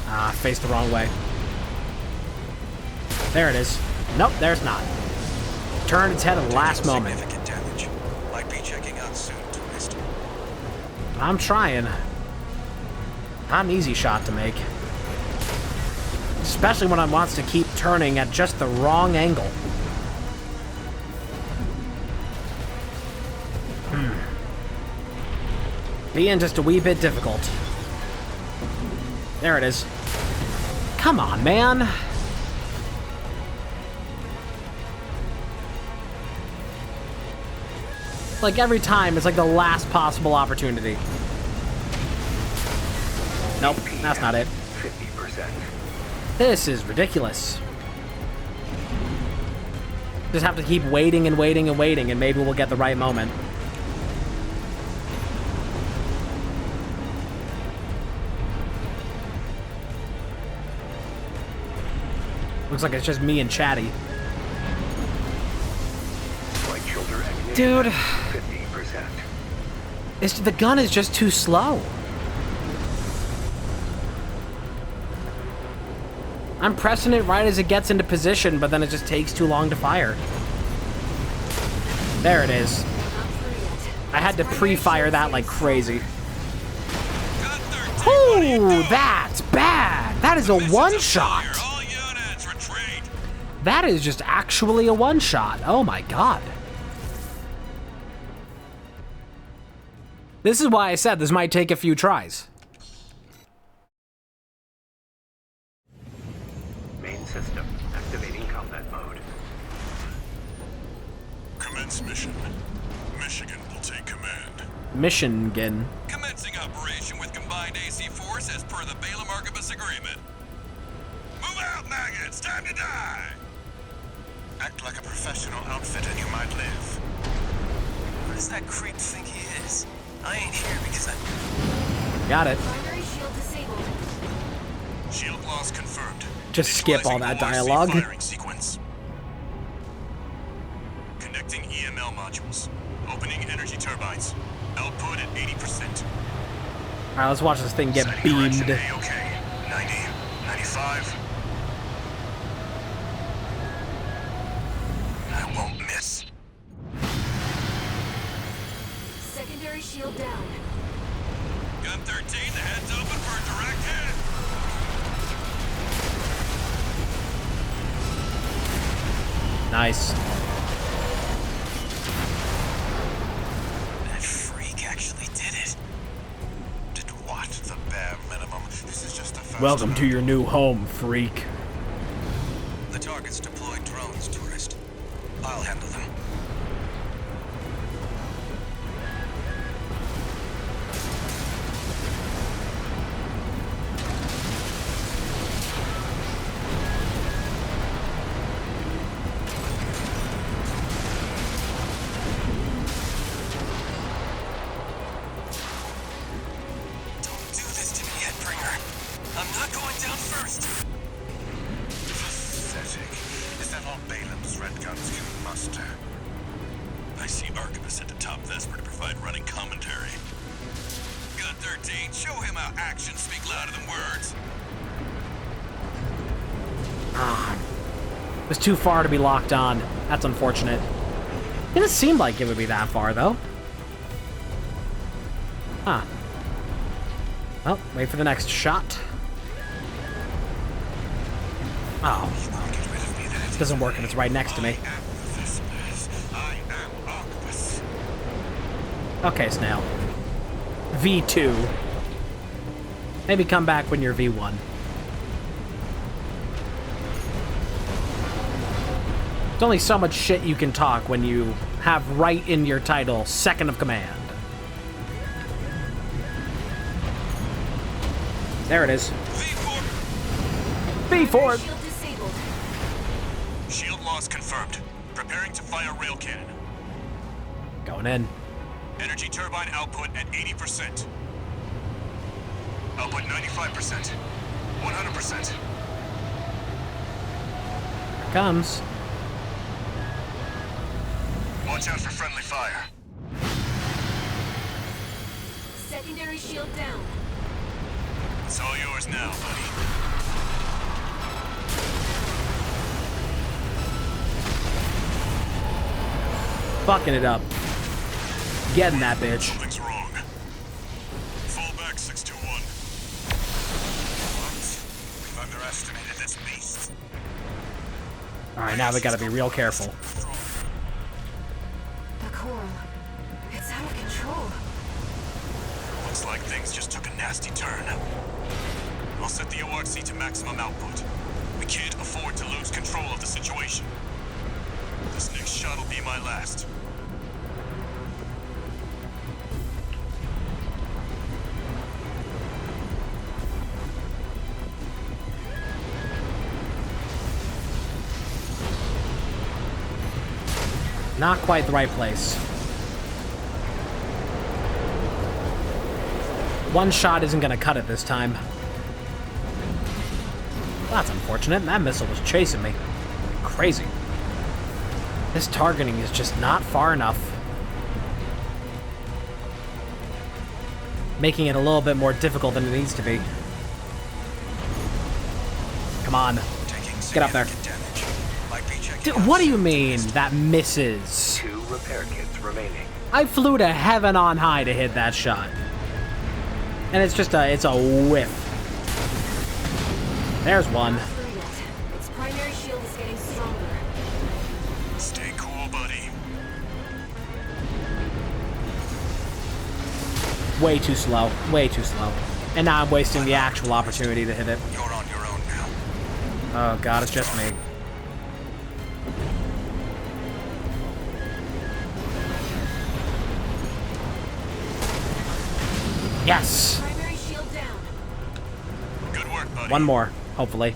Ah, faced the wrong way. There it is. Nope, there's not. Turned its head at the last moment. Significant damage. Might be checking out soon, tourist. I'm trying. Not an easy shot to make. Especially when it wants to keep turning at just the wrong angle. Being just a wee bit difficult. There it is. Come on, man. Like every time, it's like the last possible opportunity. Nope, that's not it. 50%. This is ridiculous. Just have to keep waiting and waiting and waiting, and maybe we'll get the right moment. Looks like it's just me and Chatty. Right shoulder ignition. Dude, 50%. the gun is just too slow. I'm pressing it right as it gets into position, but then it just takes too long to fire. There it is. Not through yet. I had to pre-fire that like crazy. Got 13, what are you Ooh, doing? that's bad. That is a Mission's one-shot. a failure. All units, retreat. That is just actually a one-shot. Oh my god. This is why I said this might take a few tries. Main system activating combat mode. Commence mission. Michigan will take command. Mission again. Commencing operation with combined AC force as per the Balaam Arquebus agreement. Move out, maggots! Time to die! Act like a professional outfitter and you might live. Who does that creep think he is? I ain't here because I... Got it. Primary shield disabled. Shield loss confirmed. Just skip all that Initializing ORC dialogue. Firing sequence. Connecting EML modules. Opening energy turbines. Output at 80%. Alright, let's watch this thing get Setting beamed. correction A-OK. 90, 95. I won't miss. Secondary shield down. Gun 13, the head's open for a direct hit. Nice. That freak actually did it. Did what? The bare minimum. Welcome to your new home, freak. The target's deployed drones, tourist. I'll handle them. Don't do this to me, Headbringer. I'm not going down first. Pathetic. Is that all Balam's red guns can muster? I see Archivist at the top Vesper to provide running commentary. Gun 13, show him how actions speak louder than words. It was too far to be locked on. That's unfortunate. Didn't seem like it would be that far, though. Huh. Well, wait for the next shot. Oh. This doesn't work if it's right next to me. Okay, Snail. V2. Maybe come back when you're V1. There's only so much shit you can talk when you have right in your title, second of command. There it is. V4! Shield disabled. Shield loss confirmed. Preparing to fire rail cannon. Going in. Energy turbine output at 80%. Output 95%. 100%. Here it comes. Watch out for friendly fire. Secondary shield down. It's all yours now, buddy. Fucking it up. Getting that bitch. Something's wrong. Fall back, 621. What? We've underestimated this beast. Alright, now we gotta be real careful. The coral. It's out of control. Looks like things just took a nasty turn. I'll set the ORC to maximum output. We can't afford to lose control of the situation. This next shot will be my last. Not quite the right place. One shot isn't gonna cut it this time. That's unfortunate. That missile was chasing me. Crazy. This targeting is just not far enough. Making it a little bit more difficult than it needs to be. Come on. Get up there. Dude, what do you mean that misses? 2 repair kits remaining. I flew to heaven on high to hit that shot. And it's a whiff. There's one. Not through yet. Its primary shield is getting stronger. Stay cool, buddy. Way too slow. Way too slow. And now I'm wasting the actual opportunity to hit it. You're on your own now. Oh god, it's just me. Yes! Primary shield down. Good work, buddy. One more, hopefully.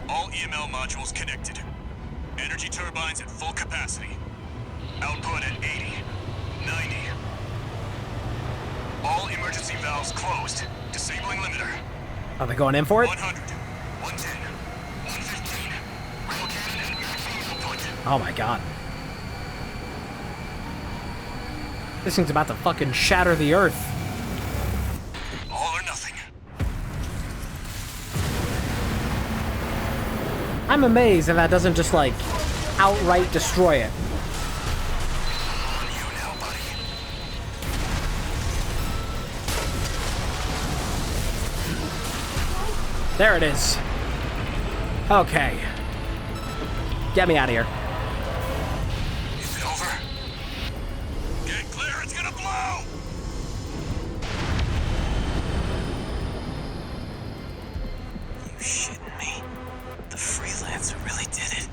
All EML modules connected. Energy turbines at full capacity. Output at 80, 90. All emergency valves closed. Disabling limiter. Are they going in for it? 100, 110, 115. Rail cannon and UAV output. Oh my god. This thing's about to fucking shatter the earth. All or nothing. I'm amazed that doesn't just, like, outright destroy it. On you now, buddy. There it is. Okay. Get me out of here. Is it over? Get clear, it's gonna blow! That's what really did it.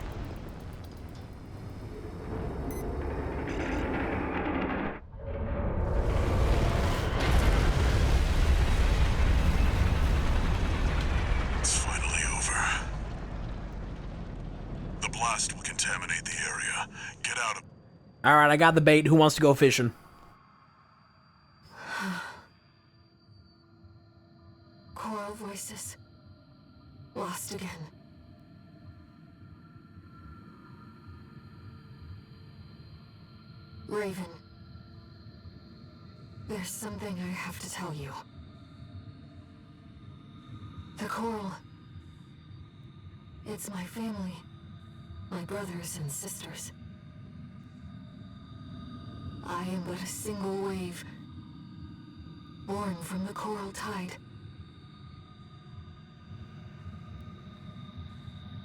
It's finally over. The blast will contaminate the area. Get out of... Alright, I got the bait. Who wants to go fishing? Choral voices. Lost again. Raven. There's something I have to tell you. The Coral. It's my family. My brothers and sisters. I am but a single wave. Born from the Coral Tide.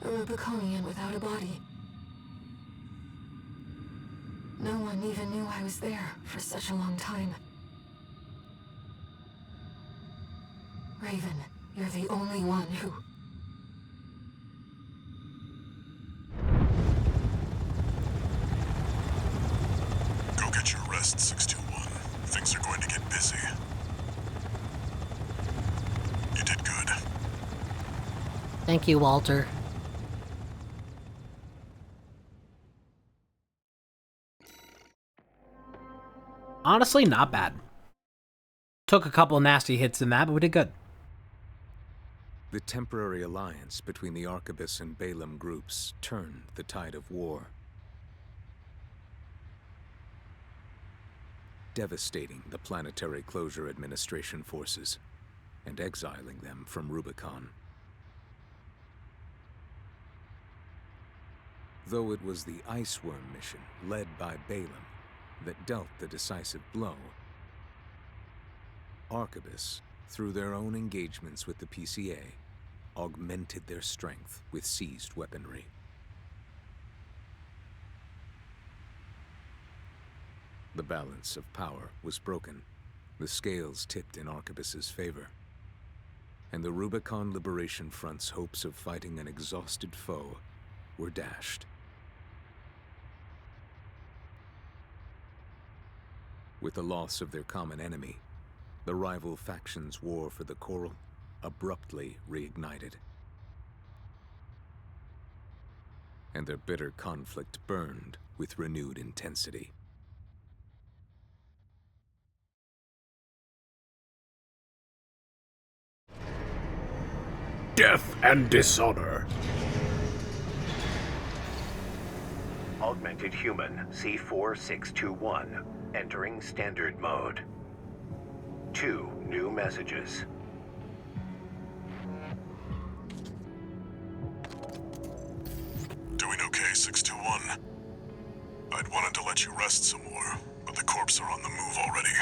A Rubiconian without a body. No one even knew I was there for such a long time. Raven, you're the only one who... Go get your rest, 621. Things are going to get busy. You did good. Thank you, Walter. Honestly, not bad. Took a couple of nasty hits in that, but we did good. The temporary alliance between the Arquebus and Balaam groups turned the tide of war, devastating the Planetary Closure Administration forces and exiling them from Rubicon. Though it was the Iceworm mission led by Balaam that dealt the decisive blow, Arquebus, through their own engagements with the PCA, augmented their strength with seized weaponry. The balance of power was broken, the scales tipped in Arquebus's favor, and the Rubicon Liberation Front's hopes of fighting an exhausted foe were dashed. With the loss of their common enemy, the rival factions' war for the Coral abruptly reignited. And their bitter conflict burned with renewed intensity. Death and dishonor. Augmented Human C4621, entering standard mode. 2 new messages. Doing okay, 621? I'd wanted to let you rest some more, but the corps are on the move already.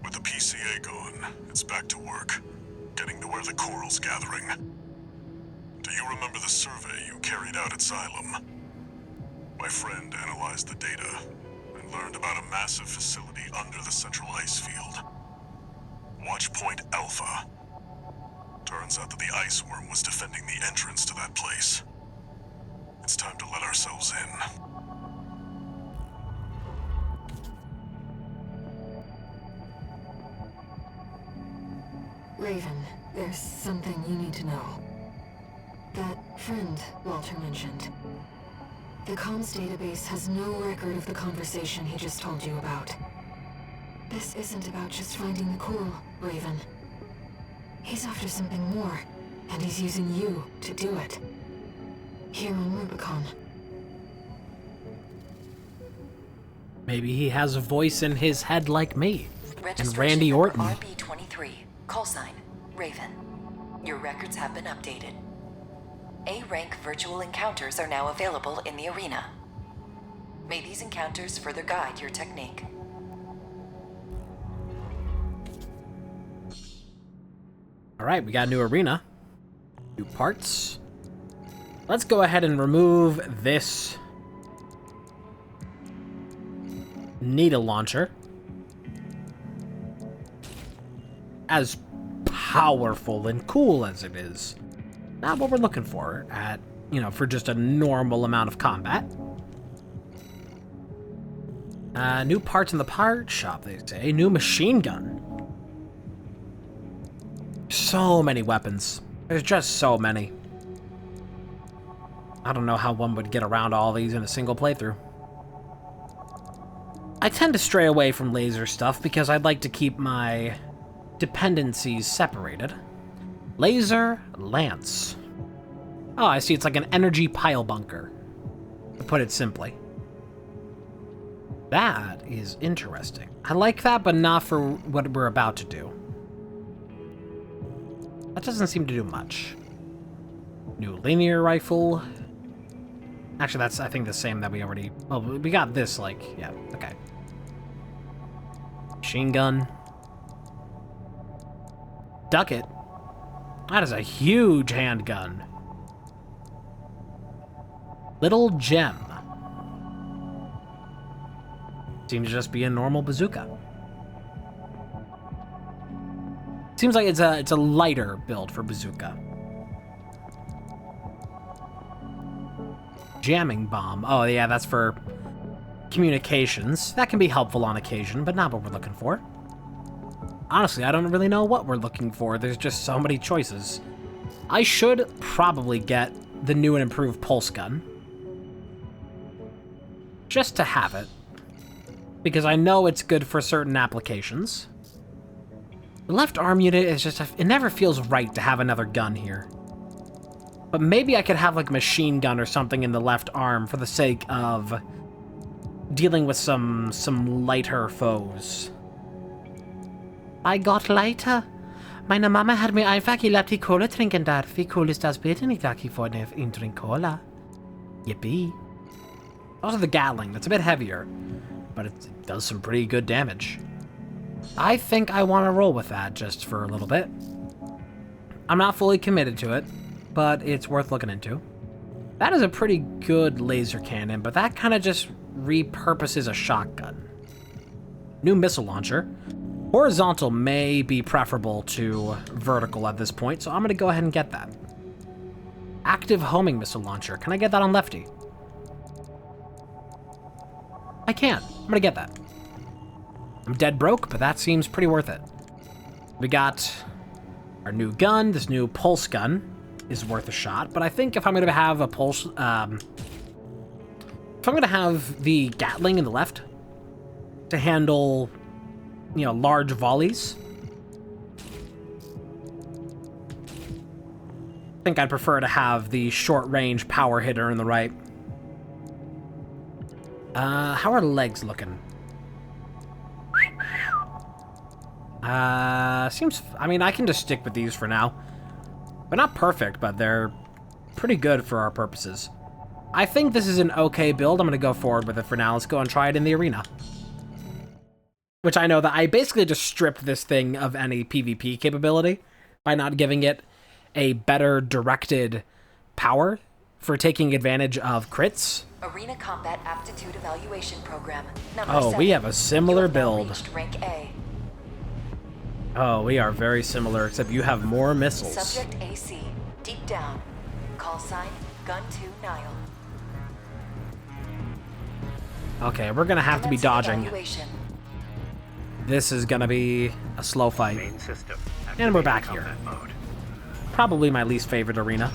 With the PCA gone, it's back to work, getting to where the Coral's gathering. Do you remember the survey you carried out at Xylem? My friend analyzed the data and learned about a massive facility under the central ice field. Watchpoint Alpha. Turns out that the Iceworm was defending the entrance to that place. It's time to let ourselves in. Raven, there's something you need to know. That friend Walter mentioned. The comms database has no record of the conversation he just told you about. This isn't about just finding the Coral, Raven. He's after something more, and he's using you to do it. Here on Rubicon. Maybe he has a voice in his head like me. And Registration Randy number Orton. RB23, callsign, Raven. Your records have been updated. A-rank virtual encounters are now available in the arena. May these encounters further guide your technique. Alright, we got a new arena. New parts. Let's go ahead and remove this needle launcher. As powerful and cool as it is, not what we're looking for at you know, for just a normal amount of combat. New parts in the part shop, they say. New machine gun. So many weapons. There's just so many. I don't know how one would get around all these in a single playthrough. I tend to stray away from laser stuff because I'd like to keep my dependencies separated. Laser lance. Oh, I see. It's like an energy pile bunker, to put it simply. That is interesting. I like that, but not for what we're about to do. That doesn't seem to do much. New linear rifle. Actually, that's, I think, the same that we already... Oh, we got this, like... Yeah, okay. Machine gun. Duck it. That is a huge handgun. Little gem. Seems to just be a normal bazooka. Seems like it's a lighter build for bazooka. Jamming bomb. Oh yeah, that's for communications. That can be helpful on occasion, but not what we're looking for. Honestly, I don't really know what we're looking for. There's just so many choices. I should probably get the new and improved pulse gun. Just to have it. Because I know it's good for certain applications. The left arm unit is just... it never feels right to have another gun here. But maybe I could have like a machine gun or something in the left arm for the sake of dealing with some lighter foes. I got lighter. Meine Mama hat mir einfach geliebt, die Cola trinken darf. Wie cool ist das bitte nicht, dass ich vorne in Cola? Yippee. Also the Gatling, that's a bit heavier, but it does some pretty good damage. I think I want to roll with that just for a little bit. I'm not fully committed to it, but it's worth looking into. That is a pretty good laser cannon, but that kind of just repurposes a shotgun. New missile launcher. Horizontal may be preferable to vertical at this point, so I'm going to go ahead and get that. Active homing missile launcher. Can I get that on lefty? I can. I'm going to get that. I'm dead broke, but that seems pretty worth it. We got our new gun. This new pulse gun is worth a shot, but I think if I'm going to have a pulse... if I'm going to have the Gatling in the left to handle, you know, large volleys, I think I'd prefer to have the short-range power hitter in the right. How are legs looking? Seems... I mean, I can just stick with these for now. They're not perfect, but they're pretty good for our purposes. I think this is an okay build. I'm going to go forward with it for now. Let's go and try it in the arena. Which I know that I basically just stripped this thing of any PvP capability by not giving it a better directed power for taking advantage of crits. Arena Combat Aptitude Evaluation Program. Oh, 7. We have a similar build. Rank A. Oh, we are very similar, except you have more missiles. Subject AC. Deep down. Call sign, Gun 2 Nile. Okay, we're gonna have to be dodging. This is gonna be a slow fight. Main system. And we're back here. Mode. Probably my least favorite arena.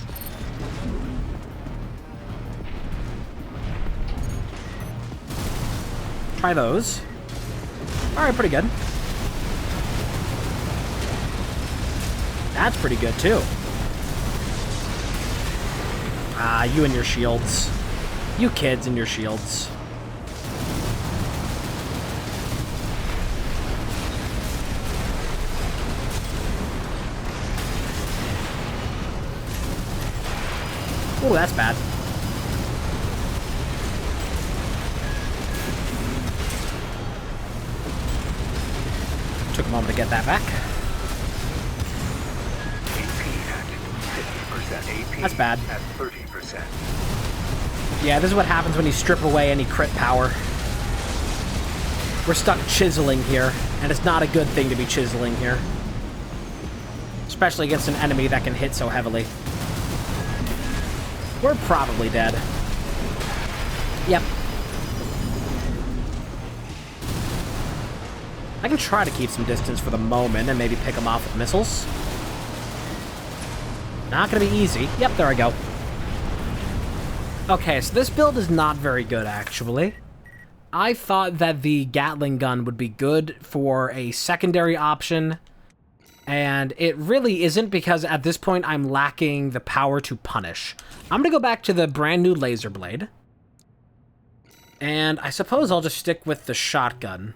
Try those. Alright, pretty good. That's pretty good, too. You and your shields. You kids and your shields. Oh, that's bad. Took a moment to get that back. That's bad. At 30%. Yeah, this is what happens when you strip away any crit power. We're stuck chiseling here, and it's not a good thing to be chiseling here. Especially against an enemy that can hit so heavily. We're probably dead. Yep. I can try to keep some distance for the moment and maybe pick them off with missiles. Not gonna be easy. Yep, there I go. Okay, so this build is not very good, actually. I thought that the Gatling gun would be good for a secondary option, and it really isn't because at this point I'm lacking the power to punish. I'm gonna go back to the brand new laser blade, and I suppose I'll just stick with the shotgun.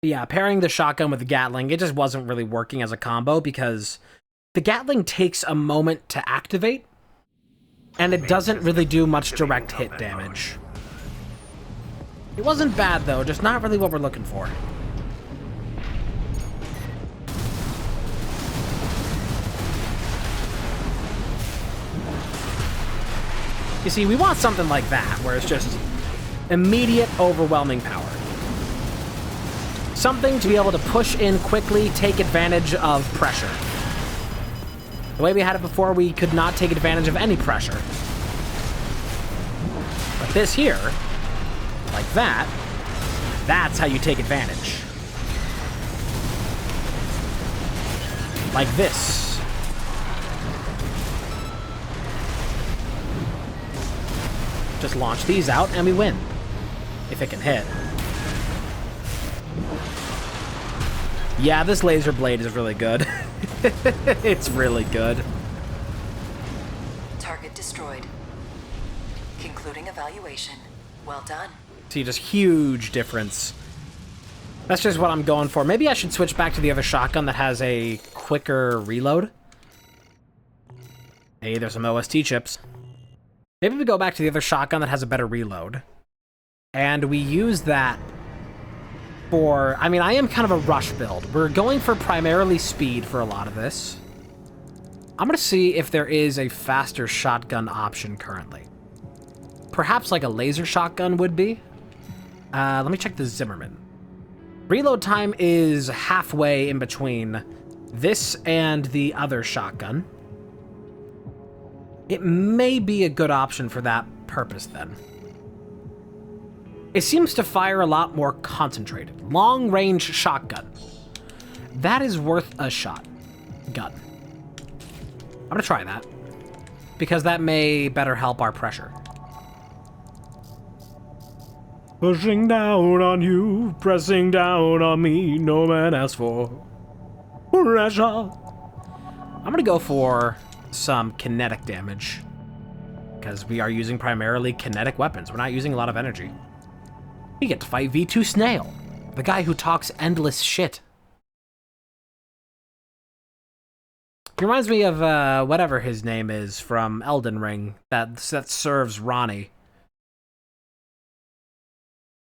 Yeah, pairing the shotgun with the Gatling, it just wasn't really working as a combo because the Gatling takes a moment to activate, and it doesn't really do much direct hit damage. It wasn't bad, though, just not really what we're looking for. You see, we want something like that, where it's just immediate, overwhelming power. Something to be able to push in quickly, take advantage of pressure. The way we had it before, we could not take advantage of any pressure. But this here, like that, that's how you take advantage. Like this. Just launch these out and we win. If it can hit. Yeah, this laser blade is really good. It's really good. Target destroyed. Concluding evaluation. Well done. See, just huge difference. That's just what I'm going for. Maybe I should switch back to the other shotgun that has a quicker reload. Hey, there's some OST chips. Maybe we go back to the other shotgun that has a better reload. And we use that for... I mean, I am kind of a rush build. We're going for primarily speed for a lot of this. I'm going to see if there is a faster shotgun option currently. Perhaps like a laser shotgun would be. Let me check the Zimmerman. Reload time is halfway in between this and the other shotgun. It may be a good option for that purpose then. It seems to fire a lot more concentrated. Long-range shotgun. That is worth a shot. Gun. I'm gonna try that. Because that may better help our pressure. Pushing down on you, pressing down on me, no man asks for pressure. I'm gonna go for some kinetic damage. Because we are using primarily kinetic weapons. We're not using a lot of energy. We get to fight V2 Snail, the guy who talks endless shit. He reminds me of whatever his name is from Elden Ring that serves Ronnie.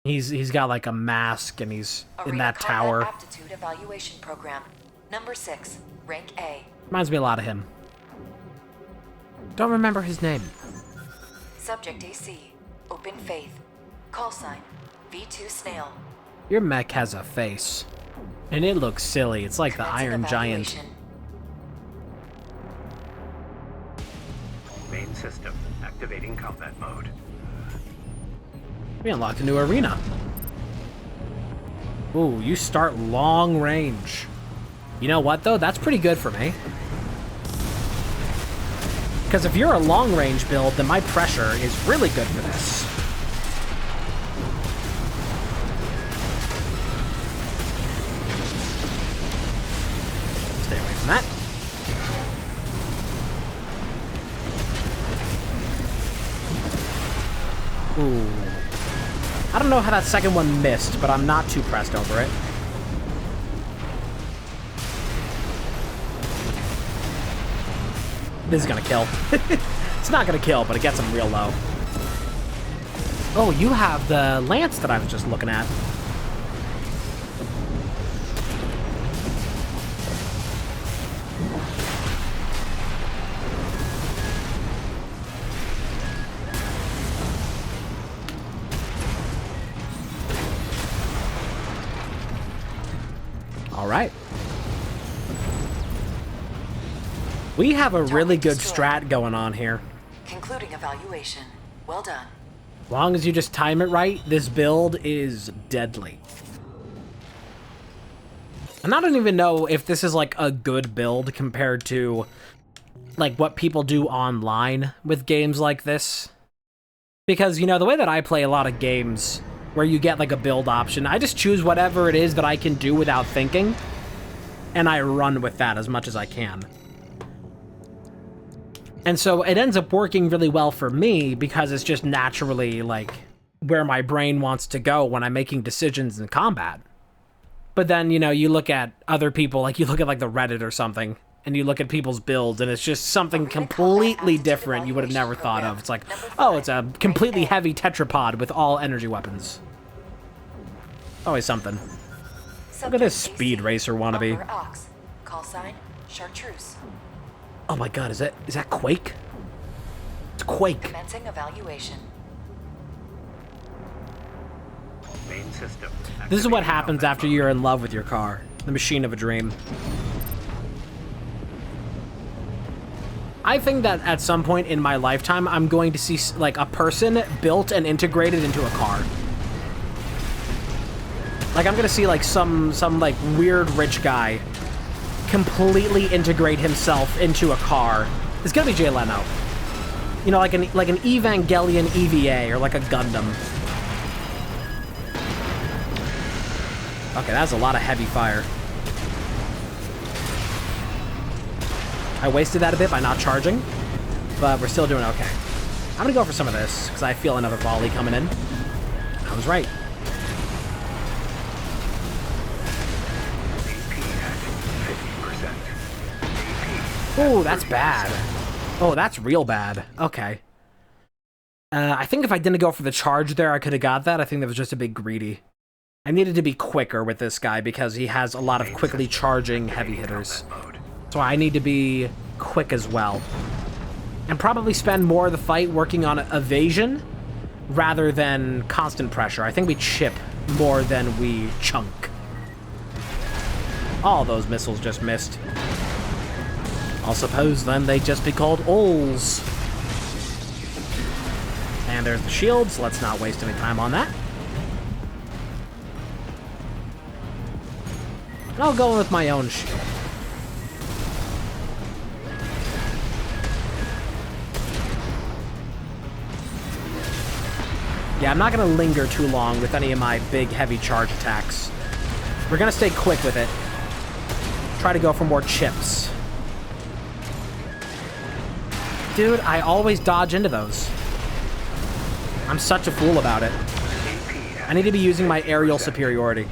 He's got like a mask and he's in that tower. Aptitude evaluation program. Number 6, rank A. Reminds me a lot of him. Don't remember his name. Subject AC. Open faith. Call sign. V2 Snail. Your mech has a face. And it looks silly. It's like the Iron Giant. Main system activating combat mode. We unlocked a new arena. Ooh, you start long range. You know what, though? That's pretty good for me. Because if you're a long range build, then my pressure is really good for this. Stay away from that. Ooh. I don't know how that second one missed, but I'm not too pressed over it. This is gonna kill. It's not gonna kill, but it gets him real low. Oh, you have the lance that I was just looking at. All right. We have a really good destroyed. strat going on here. Concluding evaluation. Well done. As long as you just time it right, this build is deadly. And I don't even know if this is like a good build compared to like what people do online with games like this. Because, you know, the way that I play a lot of games where you get like a build option, I just choose whatever it is that I can do without thinking, and I run with that as much as I can. And so it ends up working really well for me because it's just naturally like where my brain wants to go when I'm making decisions in combat. But then, you know, you look at other people, like you look at like the Reddit or something, and you look at people's builds, and it's just something completely different you would have never thought of. It's like, oh, it's a completely heavy tetrapod with all energy weapons. Always something. Look at this speed racer wannabe. Call sign, Chartreuse. Oh my god, is that Quake? It's Quake. Commencing evaluation. Main system. This is what happens after you're in love with your car. The machine of a dream. I think that at some point in my lifetime, I'm going to see like a person built and integrated into a car. Like I'm gonna see like some like weird rich guy completely integrate himself into a car. It's gonna be Jay Leno. You know, like an Evangelion EVA or like a Gundam. Okay, that's a lot of heavy fire. I wasted that a bit by not charging, but we're still doing okay. I'm gonna go for some of this, because I feel another volley coming in. I was right. Oh, that's bad. Oh, that's real bad. Okay. I think if I didn't go for the charge there, I could have got that. I think that was just a bit greedy. I needed to be quicker with this guy because he has a lot of quickly charging heavy hitters. So I need to be quick as well. And probably spend more of the fight working on evasion rather than constant pressure. I think we chip more than we chunk. All those missiles just missed. I'll suppose then they'd just be called Ols. And there's the shields. Let's not waste any time on that. And I'll go with my own shield. Yeah, I'm not going to linger too long with any of my big, heavy charge attacks. We're going to stay quick with it. Try to go for more chips. Dude, I always dodge into those. I'm such a fool about it. I need to be using my aerial superiority.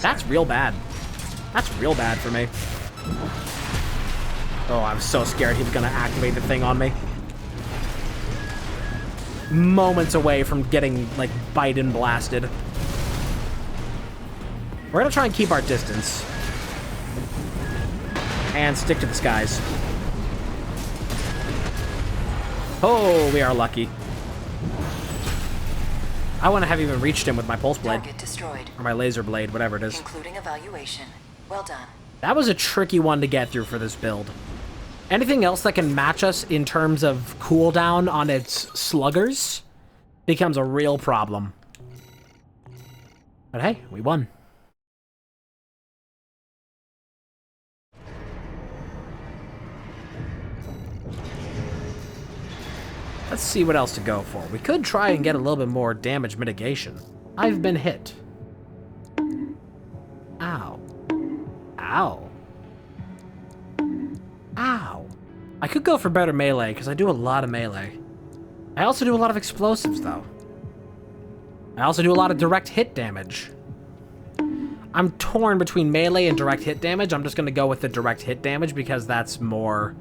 That's real bad. That's real bad for me. Oh, I was so scared he was going to activate the thing on me. Moments away from getting, like, Biden blasted. We're going to try and keep our distance. And stick to the skies. Oh, we are lucky. I wouldn't have even reached him with my pulse blade. Target destroyed. Or my laser blade, whatever it is. Concluding evaluation. Well done. That was a tricky one to get through for this build. Anything else that can match us in terms of cooldown on its sluggers becomes a real problem. But hey, we won. Let's see what else to go for. We could try and get a little bit more damage mitigation. I've been hit. Ow. Ow. Ow. I could go for better melee, because I do a lot of melee. I also do a lot of explosives, though. I also do a lot of direct hit damage. I'm torn between melee and direct hit damage. I'm just going to go with the direct hit damage, because that's more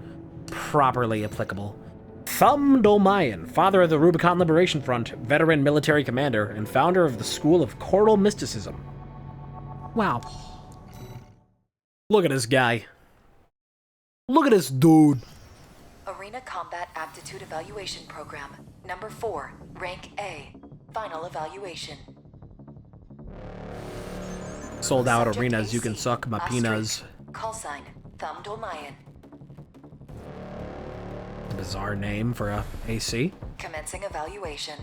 properly applicable. Thumb Dolmayan, father of the Rubicon Liberation Front, veteran military commander, and founder of the School of Choral Mysticism. Wow. Look at this guy. Look at this dude. Arena Combat Aptitude Evaluation Program, number 4, rank A. Final evaluation. Sold out Subject arenas, you AC, can suck my peanuts. Call sign, Thumdolmayan. Bizarre name for a AC. Commencing evaluation.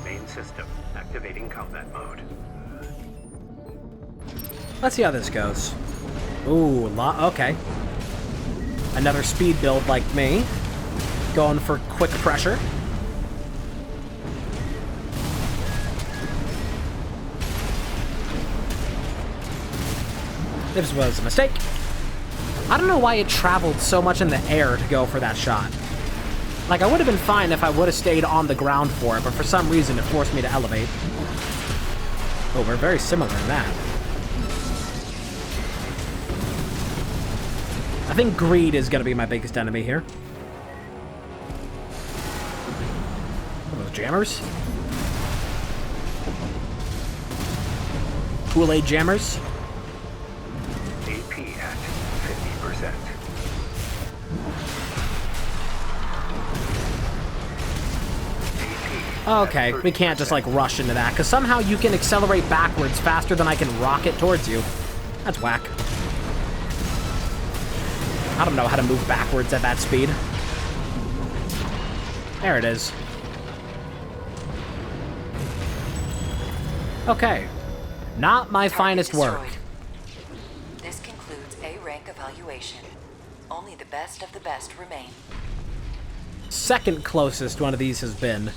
Main system activating combat mode. Let's see how this goes. Ooh, okay. Another speed build like me. Going for quick pressure. This was a mistake. I don't know why it traveled so much in the air to go for that shot. Like, I would have been fine if I would have stayed on the ground for it, but for some reason it forced me to elevate. Oh, we're very similar in that. I think greed is going to be my biggest enemy here. What are those jammers? Kool-Aid jammers? AP at 50%. Okay, we can't just, like, rush into that, because somehow you can accelerate backwards faster than I can rocket towards you. That's whack. I don't know how to move backwards at that speed. There it is. Okay. Not my finest work. This concludes A rank evaluation. Only the best of the best remain. Second closest one of these has been.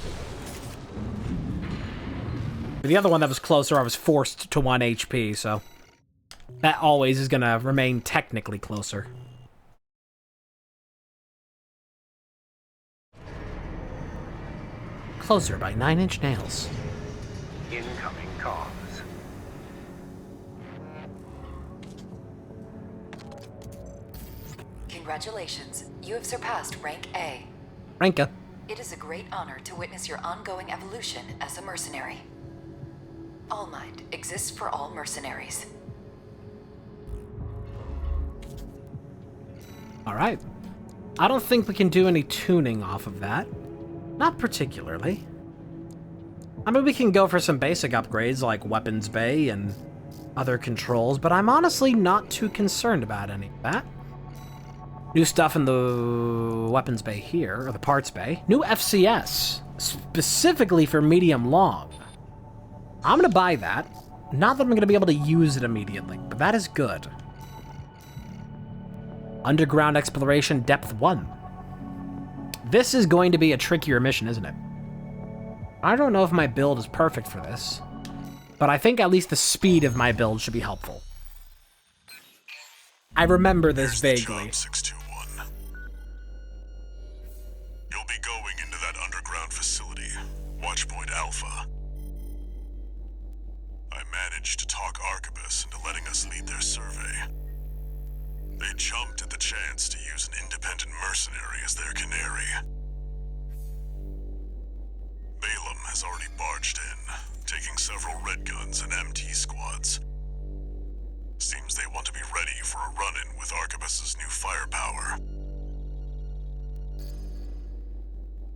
The other one that was closer, I was forced to 1 HP, so that always is gonna remain technically closer. Closer by 9-inch nails. Incoming comms. Congratulations, you have surpassed rank A. Ranka. It is a great honor to witness your ongoing evolution as a mercenary. All Might exists for all mercenaries. Alright. I don't think we can do any tuning off of that. Not particularly. I mean, we can go for some basic upgrades like weapons bay and other controls, but I'm honestly not too concerned about any of that. New stuff in the weapons bay here, or the parts bay. New FCS, specifically for medium long. I'm gonna buy that. Not that I'm gonna be able to use it immediately, but that is good. Underground exploration depth 1. This is going to be a trickier mission, isn't it? I don't know if my build is perfect for this, but I think at least the speed of my build should be helpful. I remember this vaguely. 621. You'll be going into that underground facility, Watchpoint Alpha. I managed to talk Arquebus into letting us lead their survey. They jumped at the chance to use an independent mercenary as their canary. Balaam has already barged in, taking several red guns and MT squads. Seems they want to be ready for a run-in with Arquebus's new firepower.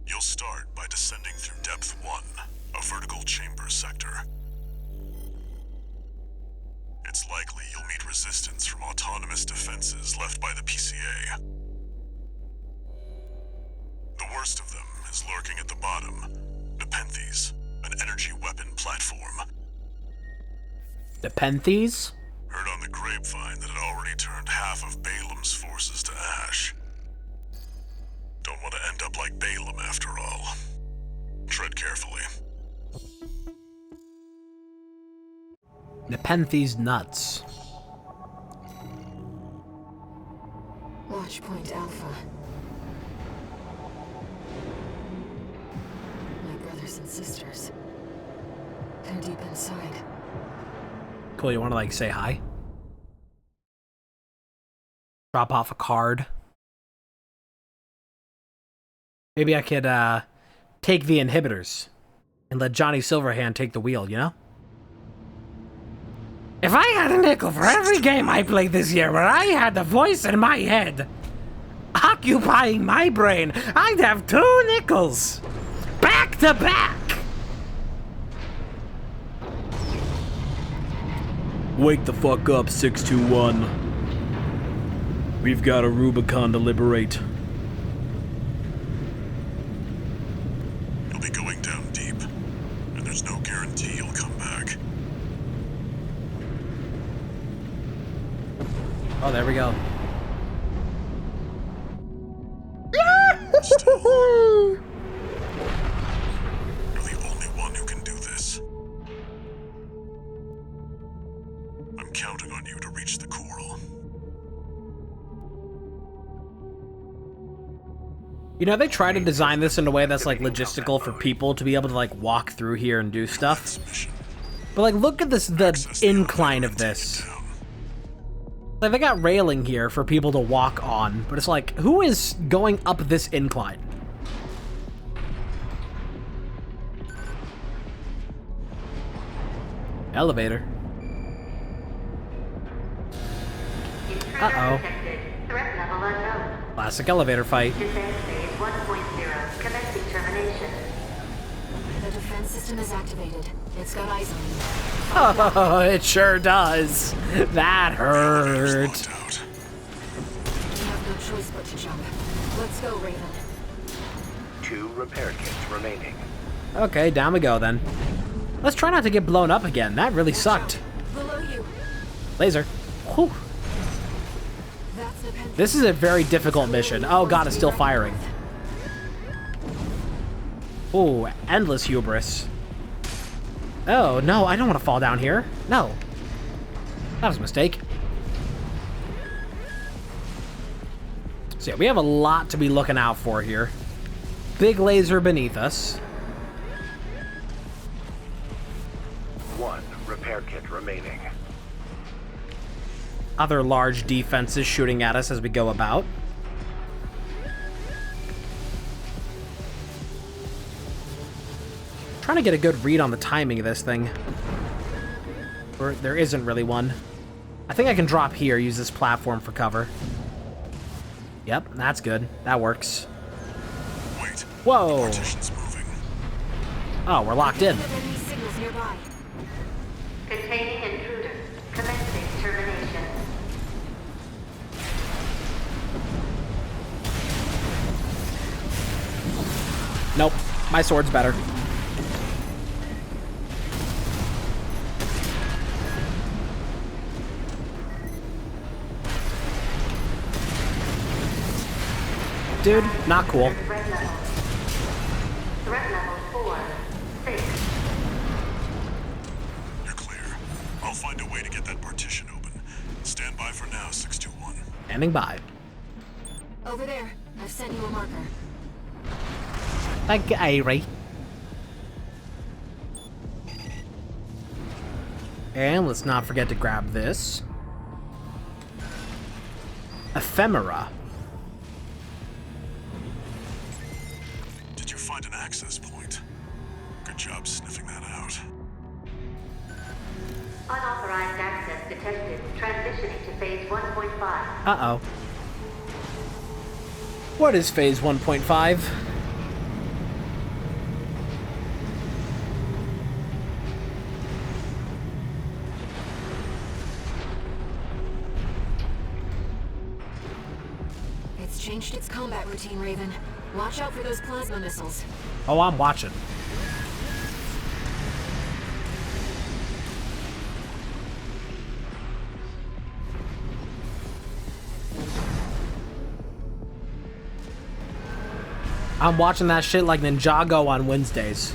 You'll start by descending through Depth 1, a vertical chamber sector. It's likely you'll meet resistance from autonomous defenses left by the PCA. The worst of them is lurking at the bottom, Nepenthes, an energy weapon platform. Nepenthes? Heard on the grapevine that it already turned half of Balaam's forces to ash. Don't want to end up like Balaam after all. Tread carefully. Nepenthes nuts. Watchpoint Alpha. My brothers and sisters. They're deep inside. Cool, you want to, like, say hi? Drop off a card. Maybe I could, take the inhibitors and let Johnny Silverhand take the wheel, you know? If I had a nickel for every game I played this year where I had the voice in my head occupying my brain, I'd have 2 nickels. Back to back. Wake the fuck up, 621. We've got a Rubicon to liberate. You'll be going down deep, and there's no guarantee you'll come back. Oh, there we go. Still, you're the only one who can do this. I'm counting on you to reach the Coral. You know, they try to design this in a way that's like logistical for people to be able to like walk through here and do stuff. But like, look at this, the incline of this. Like, they got railing here for people to walk on, but it's like, who is going up this incline? Elevator. Uh-oh. Threat level unknown. Classic elevator fight. Defense phase 1.0. Commencing termination. The defense system is activated. It's got eyes on you. Oh, it sure does. That hurt. We have no choice but to jump. Let's go, Raven. 2 repair kits remaining. Okay, down we go then. Let's try not to get blown up again. That really sucked. Below you. Laser. Whew. That's Nepenthe. This is a very difficult mission. Oh god, it's still firing. Ooh, endless hubris. Oh, no, I don't want to fall down here. No. That was a mistake. So yeah, we have a lot to be looking out for here. Big laser beneath us. 1 repair kit remaining. Other large defenses shooting at us as we go about. Trying to get a good read on the timing of this thing. Or there isn't really one. I think I can drop here, use this platform for cover. Yep, that's good. That works. Wait. Whoa! The partition's moving. Oh, we're locked in. Enemy signals nearby. Containing intruder. Commencing termination. Nope, my sword's better. Dude, not cool. Threat level. Threat level 4. 6. You're clear. I'll find a way to get that partition open. Stand by for now, 621. Standing by. Over there. I've sent you a marker. Thank you, Ari. And let's not forget to grab this. Ephemera. Did you find an access point? Good job sniffing that out. Unauthorized access detected. Transitioning to phase 1.5. Uh-oh. What is phase 1.5? It's changed its combat routine, Raven. Watch out for those plasma missiles. Oh, I'm watching. I'm watching that shit like Ninjago on Wednesdays.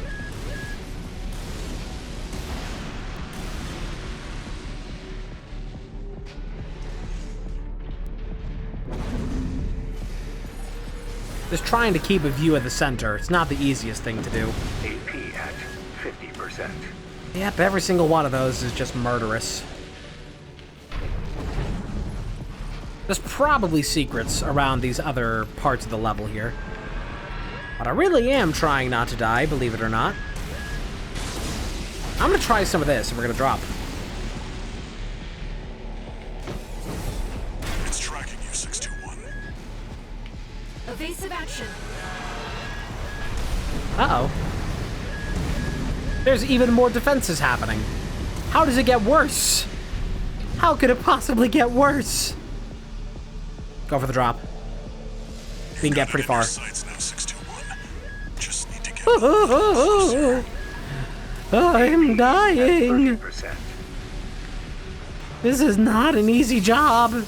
Just trying to keep a view of the center. It's not the easiest thing to do. AP at 50%. Yep, every single one of those is just murderous. There's probably secrets around these other parts of the level here. But I really am trying not to die, believe it or not. I'm gonna try some of this, and we're gonna drop. It's tracking you, 621. Evasive action. Uh-oh. There's even more defenses happening. How does it get worse? How could it possibly get worse? Go for the drop. We can get pretty far. I'm dying. This is not an easy job.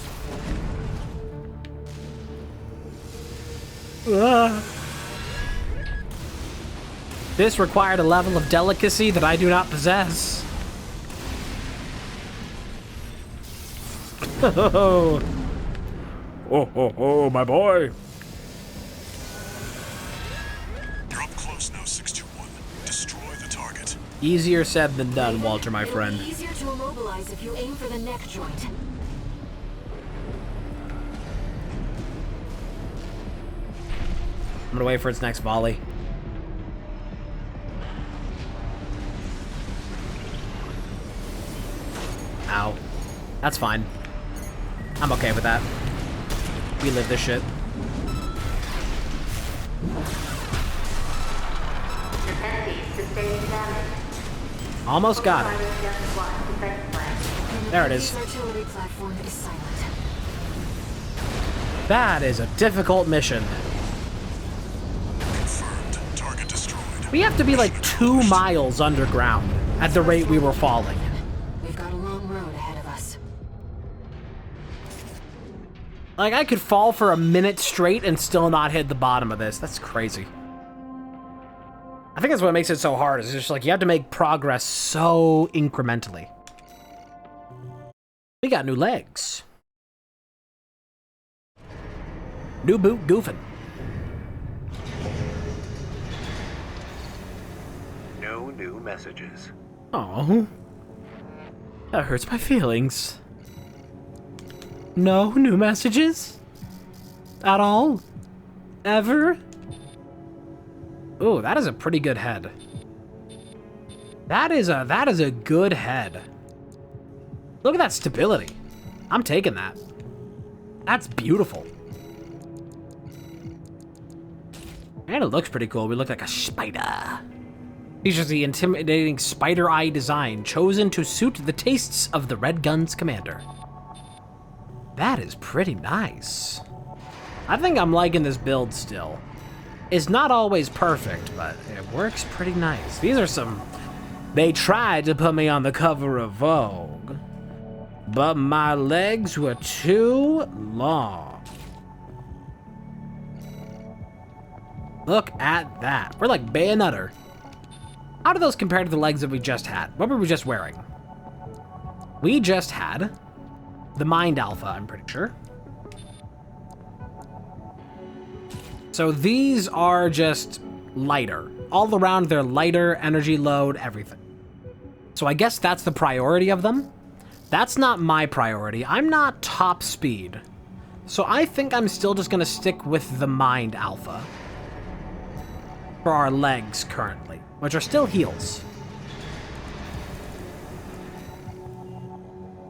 This required a level of delicacy that I do not possess. Oh, my boy. You're up close now, 621. Destroy the target. Easier said than done, Walter, my friend. It'll be easier to immobilize if you aim for the neck joint. I'm gonna wait for its next volley. Ow. That's fine. I'm okay with that. We live this shit. Almost got it. There it is. That is a difficult mission. We have to be like 2 miles underground at the rate we were falling. We've got a long road ahead of us. Like, I could fall for a minute straight and still not hit the bottom of this. That's crazy. I think that's what makes it so hard. Is just like you have to make progress so incrementally. We got new legs. New boot goofing. No new messages. Oh, that hurts my feelings. No new messages? At all? Ever? Ooh, that is a pretty good head. That is a good head. Look at that stability. I'm taking that. That's beautiful. And it looks pretty cool. We look like a spider. Features the intimidating spider eye design chosen to suit the tastes of the Red Guns commander. That is pretty nice. I think I'm liking this build still. It's not always perfect, but it works pretty nice. These are some... They tried to put me on the cover of Vogue, but my legs were too long. Look at that. We're like Bayonetta. How do those compare to the legs that we just had? What were we just wearing? We just had the Mind Alpha, I'm pretty sure. So these are just lighter. All around, they're lighter, energy load, everything. So I guess that's the priority of them. That's not my priority. I'm not top speed. So I think I'm still just gonna stick with the Mind Alpha for our legs currently, which are still heals.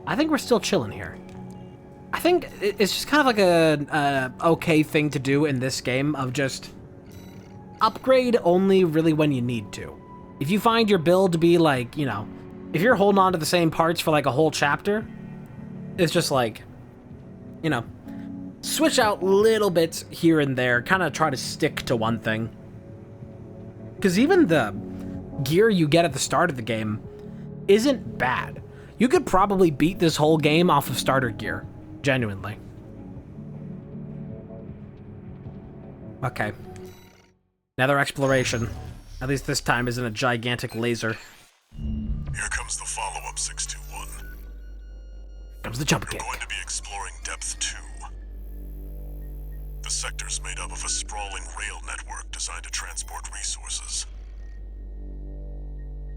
I think we're still chilling here. I think it's just kind of like a okay thing to do in this game of just upgrade only really when you need to. If you find your build to be like, you know, if you're holding on to the same parts for like a whole chapter, it's just like, you know, switch out little bits here and there, kind of try to stick to one thing. Because even the gear you get at the start of the game isn't bad. You could probably beat this whole game off of starter gear. Genuinely. Okay. Another exploration. At least this time isn't a gigantic laser. Here comes the follow-up, 621. Comes the jump kick. We're going to be exploring Depth 2. The sector's made up of a sprawling rail network designed to transport resources.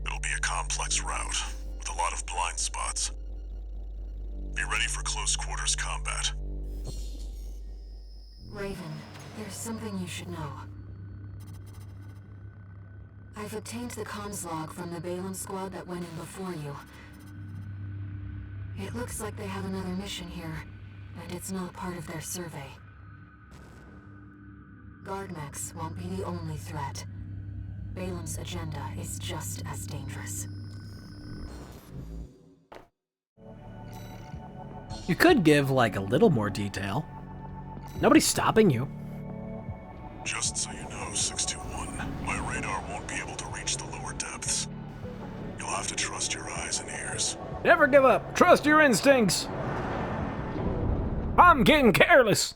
It'll be a complex route, with a lot of blind spots. Be ready for close quarters combat. Raven, there's something you should know. I've obtained the comms log from the Balaam squad that went in before you. It looks like they have another mission here, and it's not part of their survey. Guardmechs won't be the only threat. Balaam's agenda is just as dangerous. You could give, like, a little more detail. Nobody's stopping you. Just so you know, 621, my radar won't be able to reach the lower depths. You'll have to trust your eyes and ears. Never give up. Trust your instincts. I'm getting careless.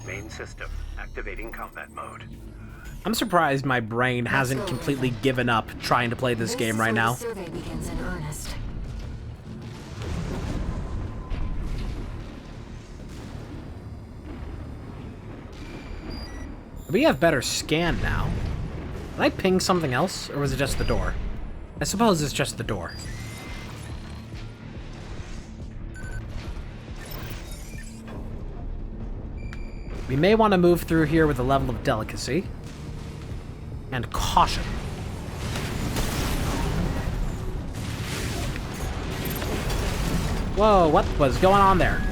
Main system activating combat mode. I'm surprised my brain hasn't completely given up trying to play this game right now. Survey begins in earnest. We have better scan now. Did I ping something else, or was it just the door? I suppose it's just the door. We may want to move through here with a level of delicacy and caution. Whoa, what was going on there?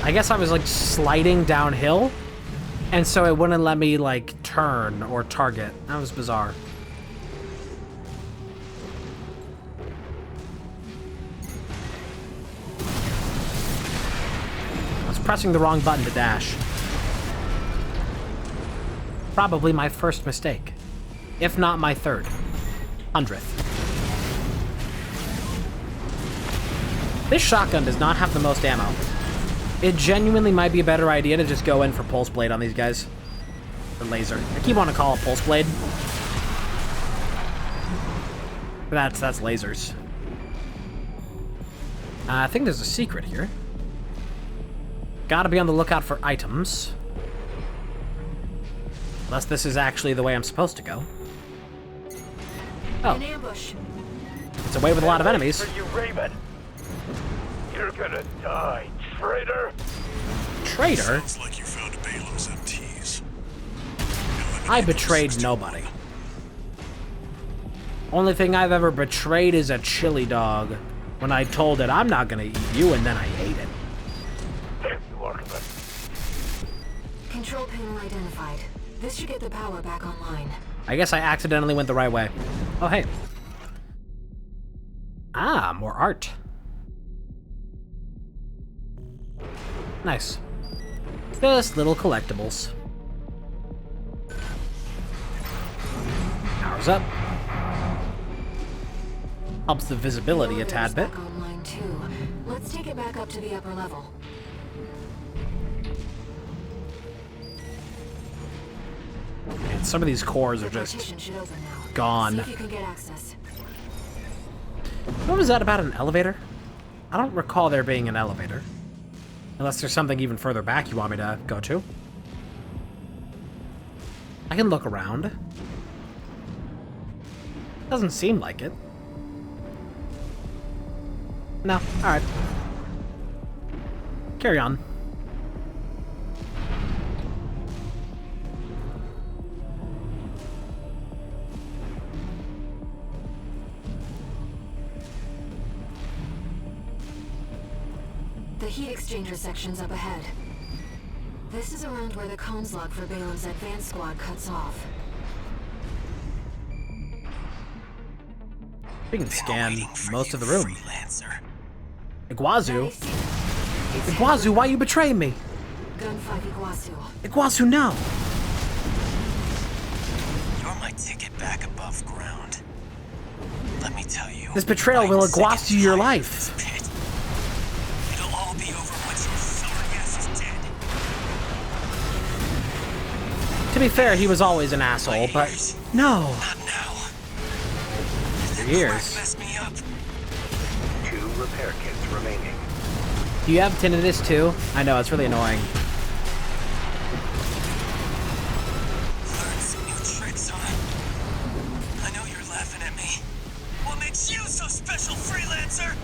I guess I was like sliding downhill, and so it wouldn't let me like turn or target. That was bizarre. Pressing the wrong button to dash. Probably my first mistake. If not my third. 100th. This shotgun does not have the most ammo. It genuinely might be a better idea to just go in for Pulse Blade on these guys. Or laser. I keep wanting to call it Pulse Blade. But that's lasers. I think there's a secret here. Gotta be on the lookout for items. Unless this is actually the way I'm supposed to go. Oh. An ambush. It's a way with a lot of enemies. For you, Raven. You're gonna die, traitor. Traitor? Sounds like you found Balam's MTs. I betrayed nobody. Only thing I've ever betrayed is a chili dog. When I told it I'm not gonna eat you, and then I ate it. Control panel identified. This should get the power back online. I guess I accidentally went the right way. Oh, hey. Ah, more art. Nice. Just little collectibles. Powers up. Helps the visibility a tad bit. Back online too. Let's take it back up to the upper level. And some of these cores are just gone. See if you can get access. What was that about an elevator? I don't recall there being an elevator. Unless there's something even further back you want me to go to. I can look around. Doesn't seem like it. No, alright. Carry on. The heat exchanger section's up ahead. This is around where the comms log for Balam's advanced squad cuts off. We can scan most of the room. Iguazu? Iguazu, why you betraying me? Gun 5 Iguazu. Iguazu, no! You're my ticket back above ground. Let me tell you. This betrayal will Iguazu your life. It'll all be over once your sorry ass is dead. To be fair, he was always an asshole, but no. Not now. For years. Mess me up. 2 repair kits remaining. Do you have tinnitus too? I know, it's really annoying. Learn some new tricks, huh? I know you're laughing at me. What makes you so special, freelancer?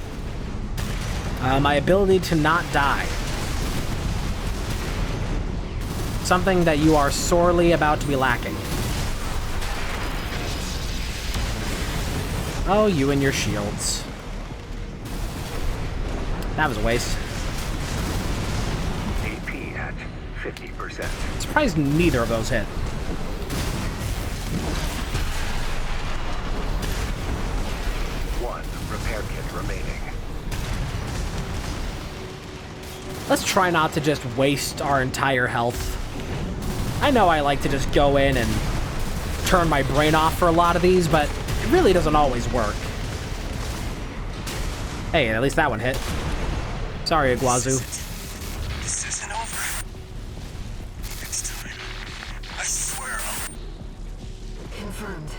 My ability to not die. Something that you are sorely about to be lacking. Oh, you and your shields. That was a waste. AP at 50%. 50%. Surprised neither of those hit. One repair kit remaining. Let's try not to just waste our entire health. I know I like to just go in and turn my brain off for a lot of these, but it really doesn't always work. Hey, at least that one hit. Sorry, Iguazu. This isn't over. Next time, I swear I'll... Confirmed.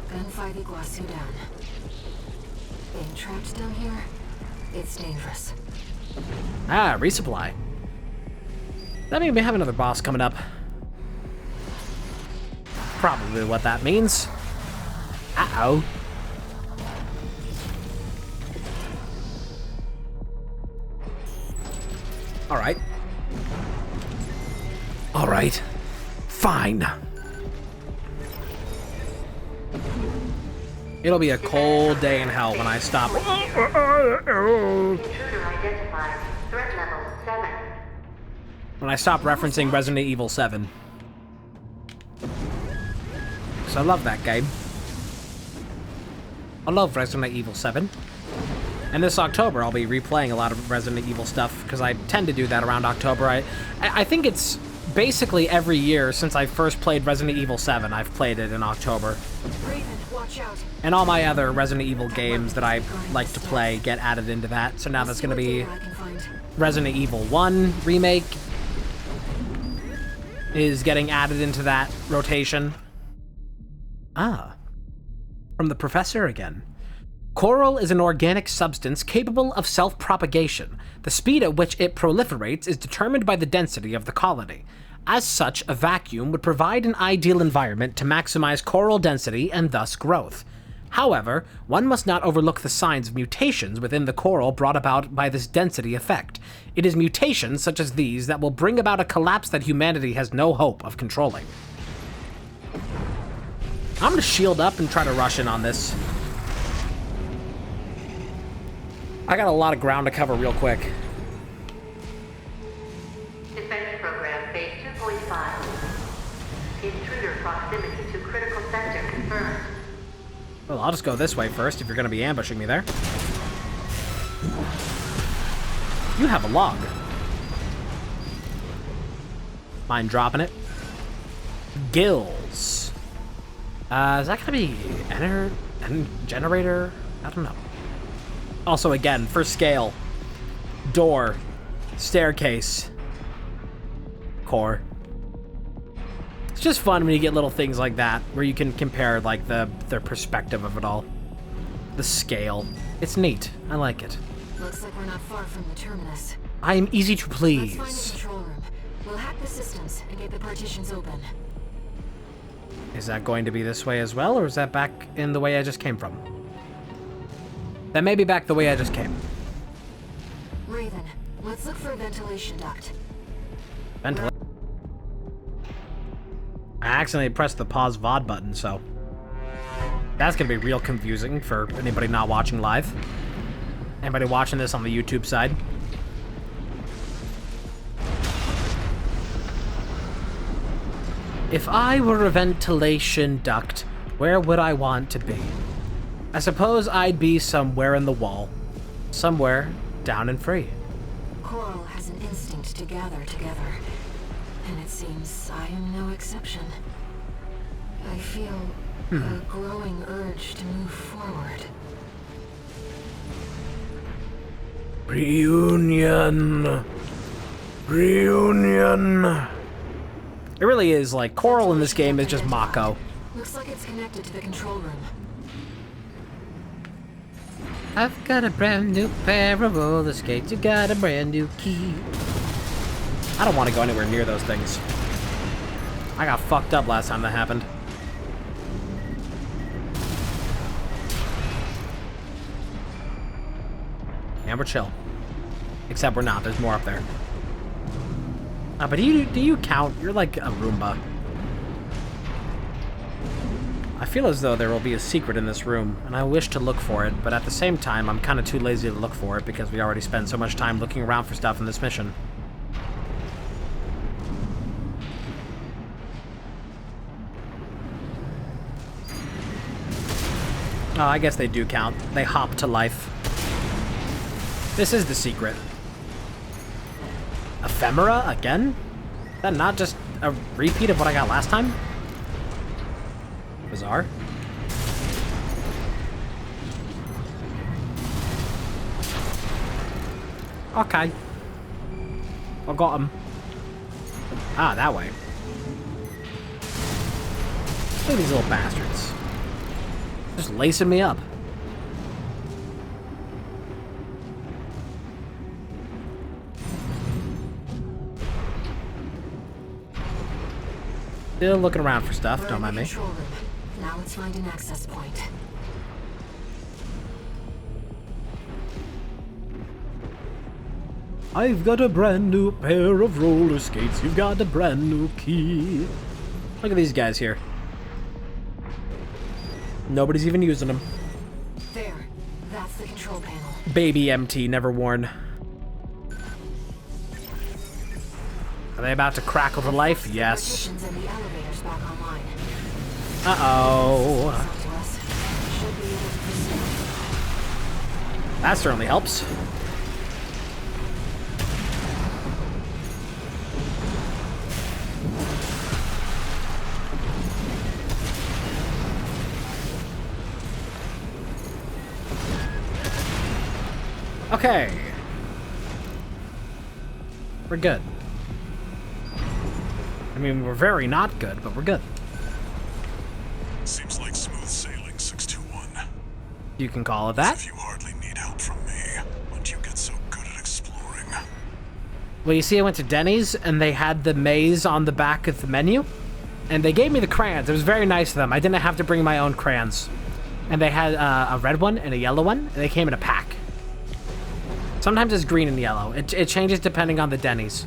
Gunfight Iguazu down. Being trapped down here, it's dangerous. Ah, resupply. That means we have another boss coming up. Probably what that means. Uh-oh. Alright. Alright. Fine. It'll be a cold day in hell when I stop. Intruder identified. Threat level 7. When I stop referencing Resident Evil 7. Because I love that game. I love Resident Evil 7. And this October, I'll be replaying a lot of Resident Evil stuff, because I tend to do that around October. I think it's basically every year since I first played Resident Evil 7, I've played it in October. Raven, watch out. And all my other Resident Evil games that I like to play get added into that. So now there's going to be Resident Evil 1 Remake is getting added into that rotation. Ah. From the professor again. Coral is an organic substance capable of self-propagation. The speed at which it proliferates is determined by the density of the colony. As such, a vacuum would provide an ideal environment to maximize coral density and thus growth. However, one must not overlook the signs of mutations within the coral brought about by this density effect. It is mutations such as these that will bring about a collapse that humanity has no hope of controlling. I'm gonna shield up and try to rush in on this. I got a lot of ground to cover real quick. Defense program phase 2.5. Intruder proximity to critical sector confirmed. Well, I'll just go this way first if you're gonna be ambushing me there. You have a log. Mind dropping it? Gills. Is that gonna be generator? I don't know. Also, again, for scale, door, staircase, core. It's just fun when you get little things like that, where you can compare, like, their perspective of it all. The scale. It's neat. I like it. Looks like we're not far from the terminus. I am easy to please. Let's find the control room. We'll hack the systems and get the partitions open. Is that going to be this way as well, or is that back in the way I just came from? That may be back the way I just came. Raven, let's look for a ventilation duct. Ventilation? I accidentally pressed the pause VOD button, so... That's gonna be real confusing for anybody not watching live. Anybody watching this on the YouTube side. If I were a ventilation duct, where would I want to be? I suppose I'd be somewhere in the wall. Somewhere down and free. Coral has an instinct to gather together. And it seems I am no exception. I feel a growing urge to move forward. Reunion. Reunion. It really is, like, Coral in this game is just Mako. Looks like it's connected to the control room. I've got a brand new pair of roller skates. You got a brand new key. I don't want to go anywhere near those things. I got fucked up last time that happened. And we're chill. Except we're not. There's more up there. But do you count? You're like a Roomba. I feel as though there will be a secret in this room, and I wish to look for it, but at the same time, I'm kind of too lazy to look for it because we already spend so much time looking around for stuff in this mission. Oh, I guess they do count. They hop to life. This is the secret. Ephemera again? Is that not just a repeat of what I got last time? Bizarre. Okay. I got him. Ah, that way. Look at these little bastards. Just lacing me up. Still looking around for stuff, don't mind me. Now let's find an access point. I've got a brand new pair of roller skates. You've got a brand new key. Look at these guys here. Nobody's even using them. There. That's the control panel. Baby MT, never worn. Are they about to crackle to life? Yes. Uh-oh. That certainly helps. Okay. We're good. I mean, we're very not good, but we're good. Seems like smooth sailing, 621. You can call it that. As if you hardly need help from me. When do you get so good at exploring? Well, you see, I went to Denny's, and they had the maze on the back of the menu, and they gave me the crayons. It was very nice of them. I didn't have to bring my own crayons. And they had a red one and a yellow one, and they came in a pack. Sometimes it's green and yellow. It changes depending on the Denny's.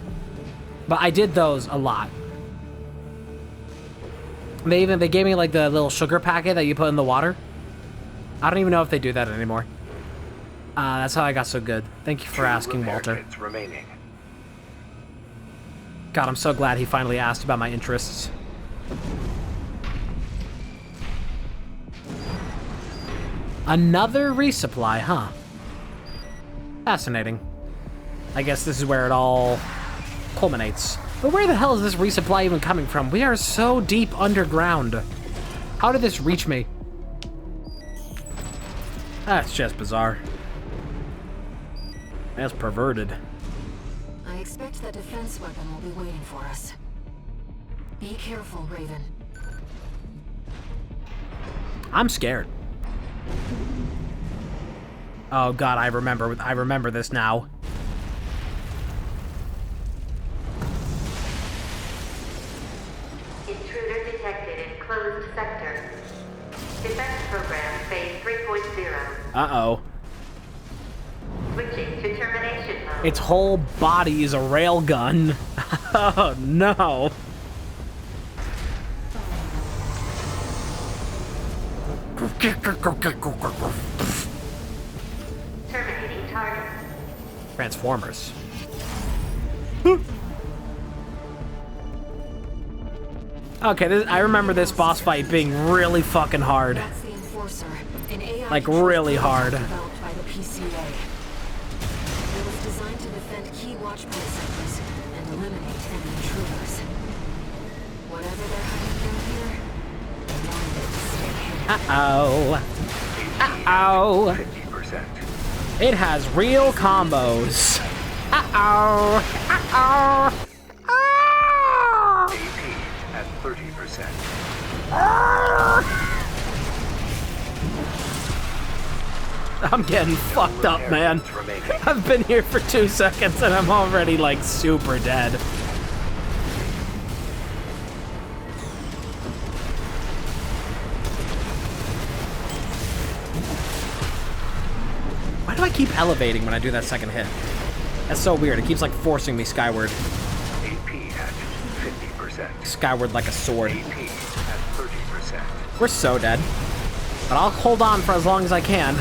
But I did those a lot. They gave me like the little sugar packet that you put in the water. I don't even know if they do that anymore. That's how I got so good. Thank you for asking, Walter. Remaining. God, I'm so glad he finally asked about my interests. Another resupply, huh? Fascinating. I guess this is where it all culminates. But where the hell is this resupply even coming from? We are so deep underground. How did this reach me? That's just bizarre. That's perverted. I expect that defense weapon will be waiting for us. Be careful, Raven. I'm scared. Oh god, I remember this now. Intruder detected in closed sector. Defense program phase 3.0. Uh-oh. Switching to termination mode. Its whole body is a railgun. Oh no. Terminating target. Transformers. Okay, I remember this boss fight being really fucking hard. That's the Enforcer, an AI Like really hard. developed by the PCA. It was designed to defend key watchpoint centers and eliminate any intruders. Whatever they're hiding down here, they wanted it to stay hidden. Uh-oh. 50%. It has real combos. Uh-oh. Uh-oh. AP at 30%. I'm getting fucked up, man. I've been here for 2 seconds and I'm already like super dead. Why do I keep elevating when I do that second hit? That's so weird. It keeps like forcing me skyward. AP at 50%. Skyward like a sword. AP at 30%. We're so dead. But I'll hold on for as long as I can.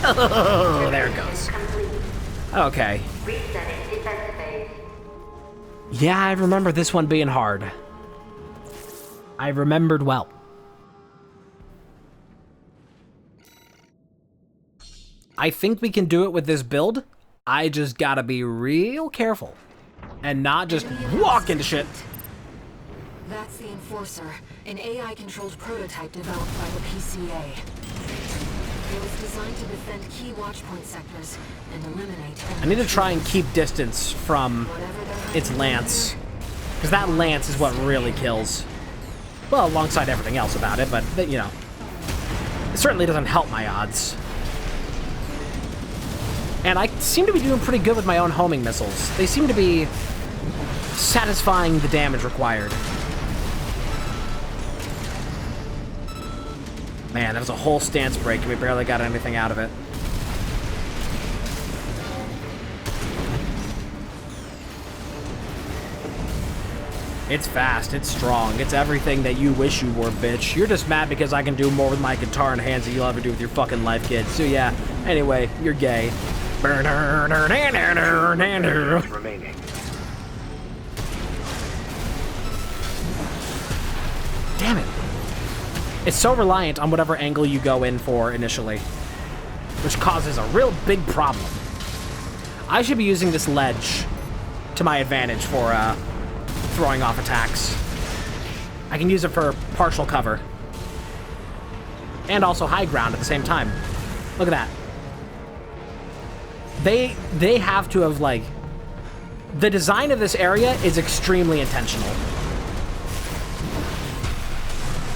Oh, there it goes. Okay. Resetting defense phase. Yeah, I remember this one being hard. I remembered well. I think we can do it with this build. I just gotta be real careful and not just walk into shit. That's the Enforcer, an AI-controlled prototype developed by the PCA. It was designed to defend key watchpoint sectors and eliminate... I need to try and keep distance from its lance, because that lance is what really kills. Well, alongside everything else about it, but, you know, it certainly doesn't help my odds. And I seem to be doing pretty good with my own homing missiles. They seem to be satisfying the damage required. Man, that was a whole stance break, and we barely got anything out of it. It's fast, it's strong, it's everything that you wish you were, bitch. You're just mad because I can do more with my guitar and hands than you'll ever do with your fucking life, kid. So yeah, anyway, you're gay. Remaining. Damn it. It's so reliant on whatever angle you go in for initially, which causes a real big problem. I should be using this ledge to my advantage for throwing off attacks. I can use it for partial cover and also high ground at the same time. Look at that. They have to have, like, the design of this area is extremely intentional.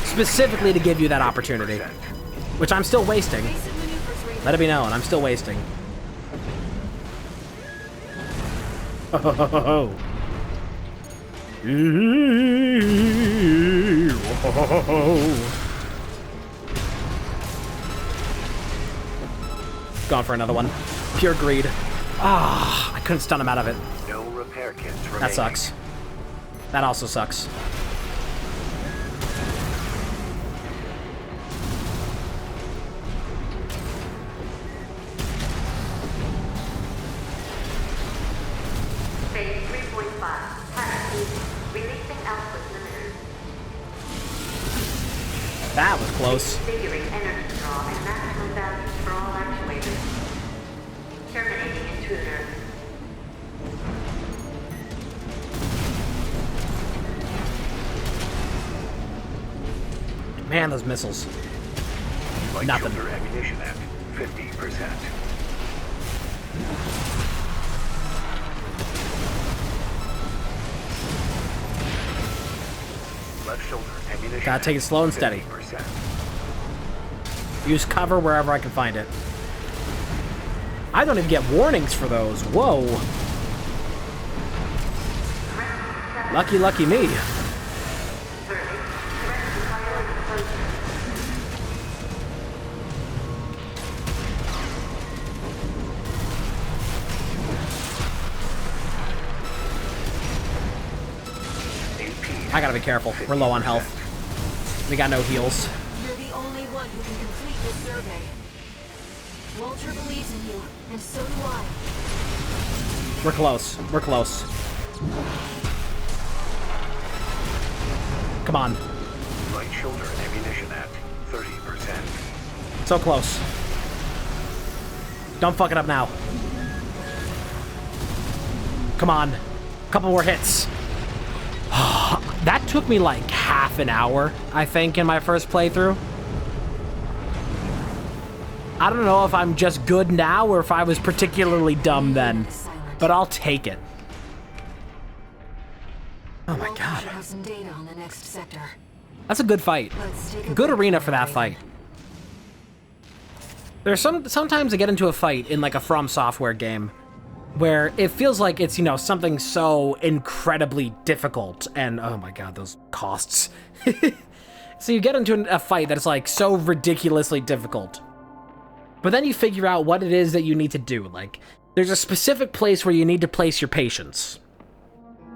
Specifically to give you that opportunity, which I'm still wasting. Let it be known, I'm still wasting. Oh. Going for another one. Pure greed. Ah, I couldn't stun him out of it. No repair kits remaining. That sucks. That also sucks. Phase 3.5. Task. Releasing output limiters. That was close. Configuring energy draw and maximum values for all actuators. Terminating intruder. Man, those missiles. Light Nothing. shoulder ammunition at 50%. Left shoulder ammunition. Gotta take it slow and steady. 50%. Use cover wherever I can find it. I don't even get warnings for those. Whoa. Lucky, lucky me. I gotta be careful. We're low on health. We got no heals. You're the only one who can complete this survey. Walter believes in you, and so do I. We're close. We're close. Come on. Right shoulder ammunition at 30%. So close. Don't fuck it up now. Come on. Couple more hits. That took me like half an hour, I think, in my first playthrough. I don't know if I'm just good now or if I was particularly dumb then, but I'll take it. Oh my god. Have some data on the next sector. That's a good fight. Good arena for that fight. There's sometimes I get into a fight in like a From Software game where it feels like it's, you know, something so incredibly difficult and oh my god, those costs. So you get into a fight that is like so ridiculously difficult. But then you figure out what it is that you need to do. Like, there's a specific place where you need to place your patients.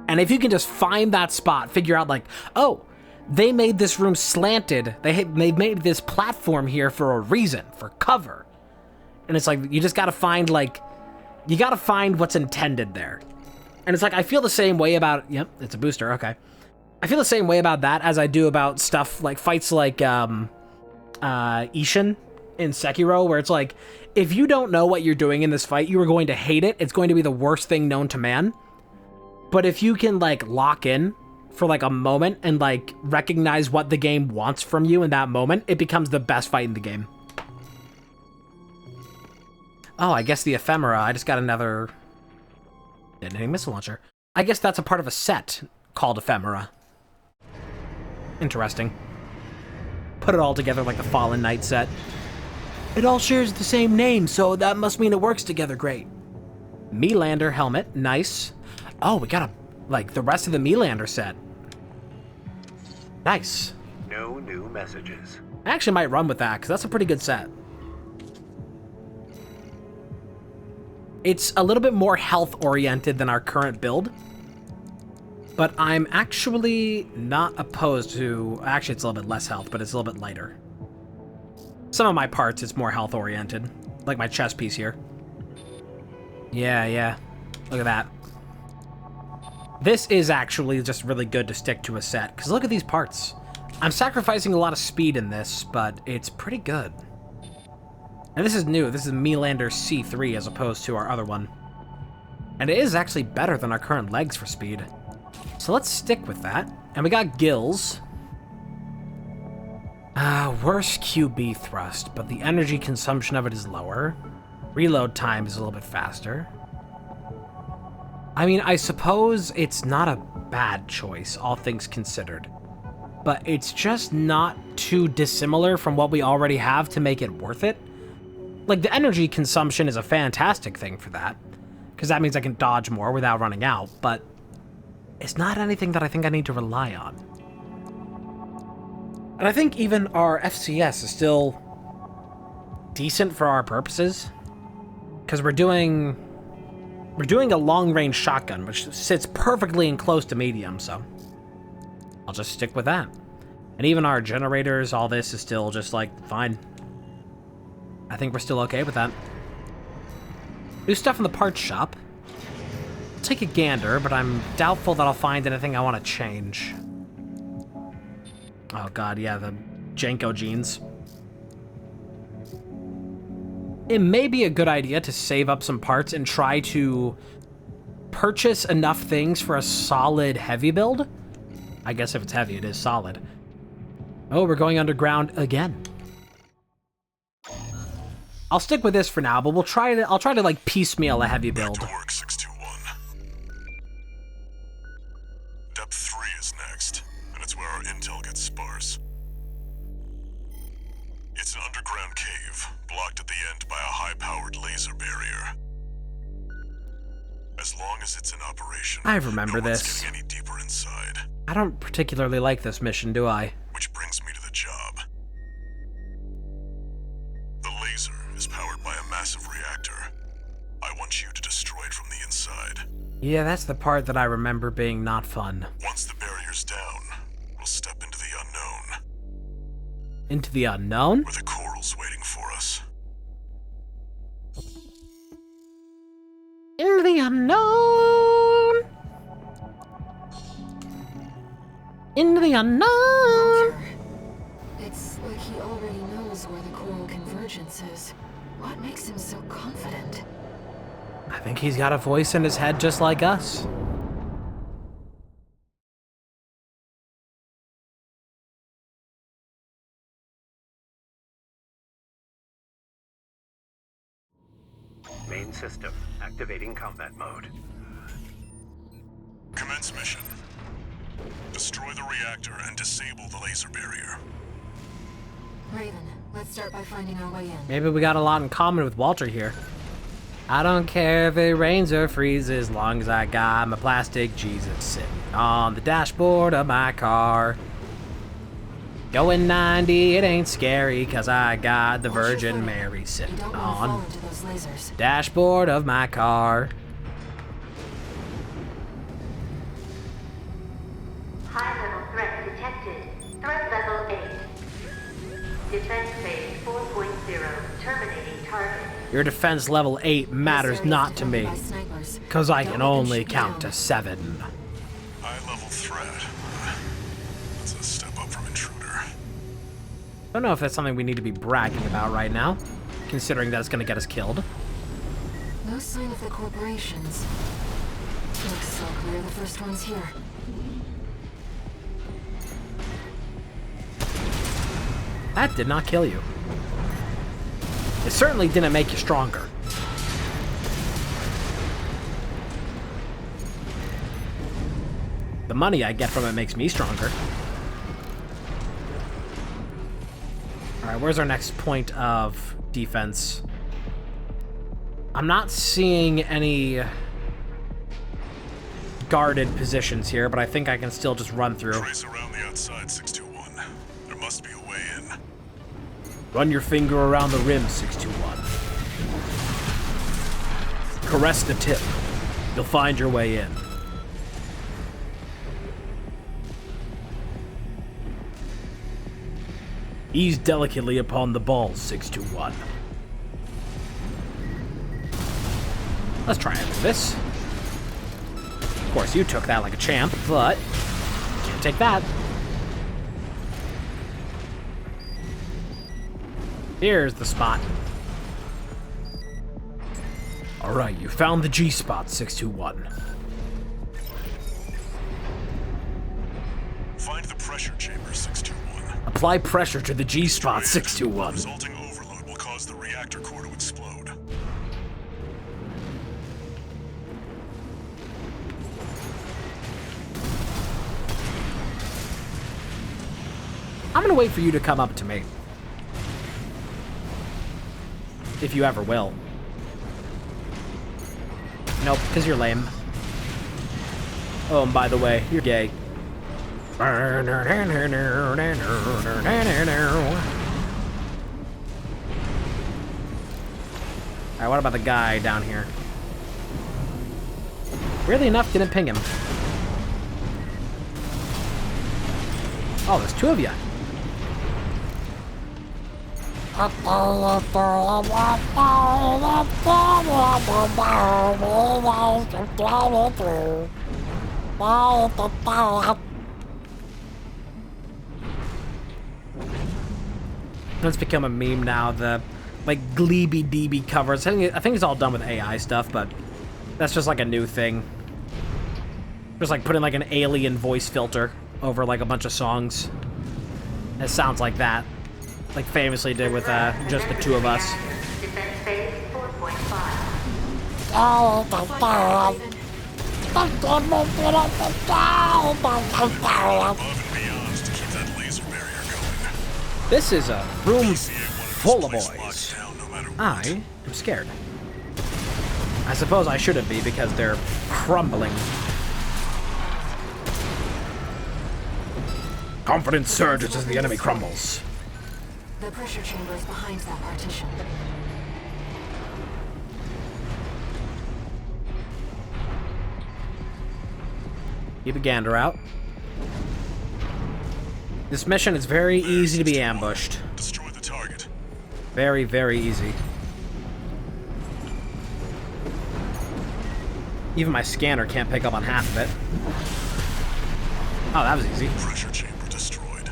And if you can just find that spot, figure out like, oh, they made this room slanted. They made this platform here for a reason, for cover. And it's like, you just gotta find like, you gotta find what's intended there. And it's like, I feel the same way about... Yep, it's a booster, okay. I feel the same way about that as I do about stuff like fights like Ishin in Sekiro, where it's like, if you don't know what you're doing in this fight, you are going to hate it. It's going to be the worst thing known to man. But if you can, like, lock in for, like, a moment and, like, recognize what the game wants from you in that moment, it becomes the best fight in the game. Oh, I guess the ephemera. I just got another detonating missile launcher. I guess that's a part of a set called ephemera. Interesting. Put it all together like the Fallen Knight set. It all shares the same name, so that must mean it works together great. Melander helmet, nice. Oh, we got the rest of the Melander set. Nice. No new messages. I actually might run with that, because that's a pretty good set. It's a little bit more health-oriented than our current build, but I'm actually not opposed to... Actually, it's a little bit less health, but it's a little bit lighter. Some of my parts, it's more health-oriented, like my chest piece here. Yeah. Look at that. This is actually just really good to stick to a set, because look at these parts. I'm sacrificing a lot of speed in this, but it's pretty good. And this is new. This is Melander C3 as opposed to our other one. And it is actually better than our current legs for speed. So let's stick with that. And we got gills. Worse QB thrust, but the energy consumption of it is lower. Reload time is a little bit faster. I mean, I suppose it's not a bad choice, all things considered. But it's just not too dissimilar from what we already have to make it worth it. Like, the energy consumption is a fantastic thing for that, because that means I can dodge more without running out, but it's not anything that I think I need to rely on. And I think even our FCS is still decent for our purposes, because we're doing a long-range shotgun, which sits perfectly in close to medium, so I'll just stick with that. And even our generators, all this is still just, like, fine. I think we're still okay with that. New stuff in the parts shop. I'll take a gander, but I'm doubtful that I'll find anything I want to change. Oh god, yeah, the Janko jeans. It may be a good idea to save up some parts and try to purchase enough things for a solid heavy build. I guess if it's heavy, it is solid. Oh, we're going underground again. I'll stick with this for now, but I'll try to like piecemeal a heavy build. Back to work, 621. Depth 3 is next, and it's where our intel gets sparse. It's an underground cave, blocked at the end by a high-powered laser barrier. As long as it's in operation, I remember no one's this. getting any deeper inside. I don't particularly like this mission, do I? Which brings me to the job. The laser is powered by a massive reactor. I want you to destroy it from the inside. Yeah, that's the part that I remember being not fun. Once the barrier's down, we'll step into the unknown. Into the unknown? Where the coral's waiting for us. Into the unknown! Into the unknown! It's like he already knows where the coral convergence is. What makes him so confident? I think he's got a voice in his head just like us. Main system activating combat mode. Commence mission. Destroy the reactor and disable the laser barrier. Raven, let's start by finding our way in. Maybe we got a lot in common with Walter here. I don't care if it rains or freezes, as long as I got my plastic Jesus sitting on the dashboard of my car. Going 90, it ain't scary, cause I got the Virgin Mary sitting on the dashboard of my car. High-level threat detected. Threat level 8. Defense phase 4.0. Terminating target. Your defense level 8 matters not to me. chambers. Because I can Don't let them only shoot count down. to 7. High-level threat. That's a step up from intruder. Don't know if that's something we need to be bragging about right now, considering that it's going to get us killed. No sign of the corporations. Looks like we're the first ones here. That did not kill you. It certainly didn't make you stronger. The money I get from it makes me stronger. Alright, where's our next point of defense? I'm not seeing any guarded positions here, but I think I can still just run through. Trace around the outside, 621. There must be a way in. Run your finger around the rim, 621. Caress the tip. You'll find your way in. Ease delicately upon the ball, 621. Let's try and do this. Of course, you took that like a champ, but can't take that. Here's the spot. Alright, you found the G spot, 621. Find the pressure chamber, 621. Apply pressure to the G spot, 621. Resulting overload will cause the reactor core to explode. I'm gonna wait for you to come up to me. If you ever will. Nope, because you're lame. Oh, and by the way, you're gay. Alright, what about the guy down here? Weirdly enough, didn't ping him. Oh, there's 2 of you. It's become a meme now, the like Gleeby DB covers. I think it's all done with AI stuff, but that's just like a new thing. Just like putting like an alien voice filter over like a bunch of songs. It sounds like that. Like famously did with just the 2 of us. Defense phase 4.5. This is a room full of boys. I am scared. I suppose I shouldn't be because they're crumbling. Confidence surges as the enemy crumbles. The pressure chamber is behind that partition. Keep a gander out. This mission is very easy to be ambushed. Destroy the target. Very, very easy. Even my scanner can't pick up on half of it. Oh, that was easy. Pressure chamber destroyed.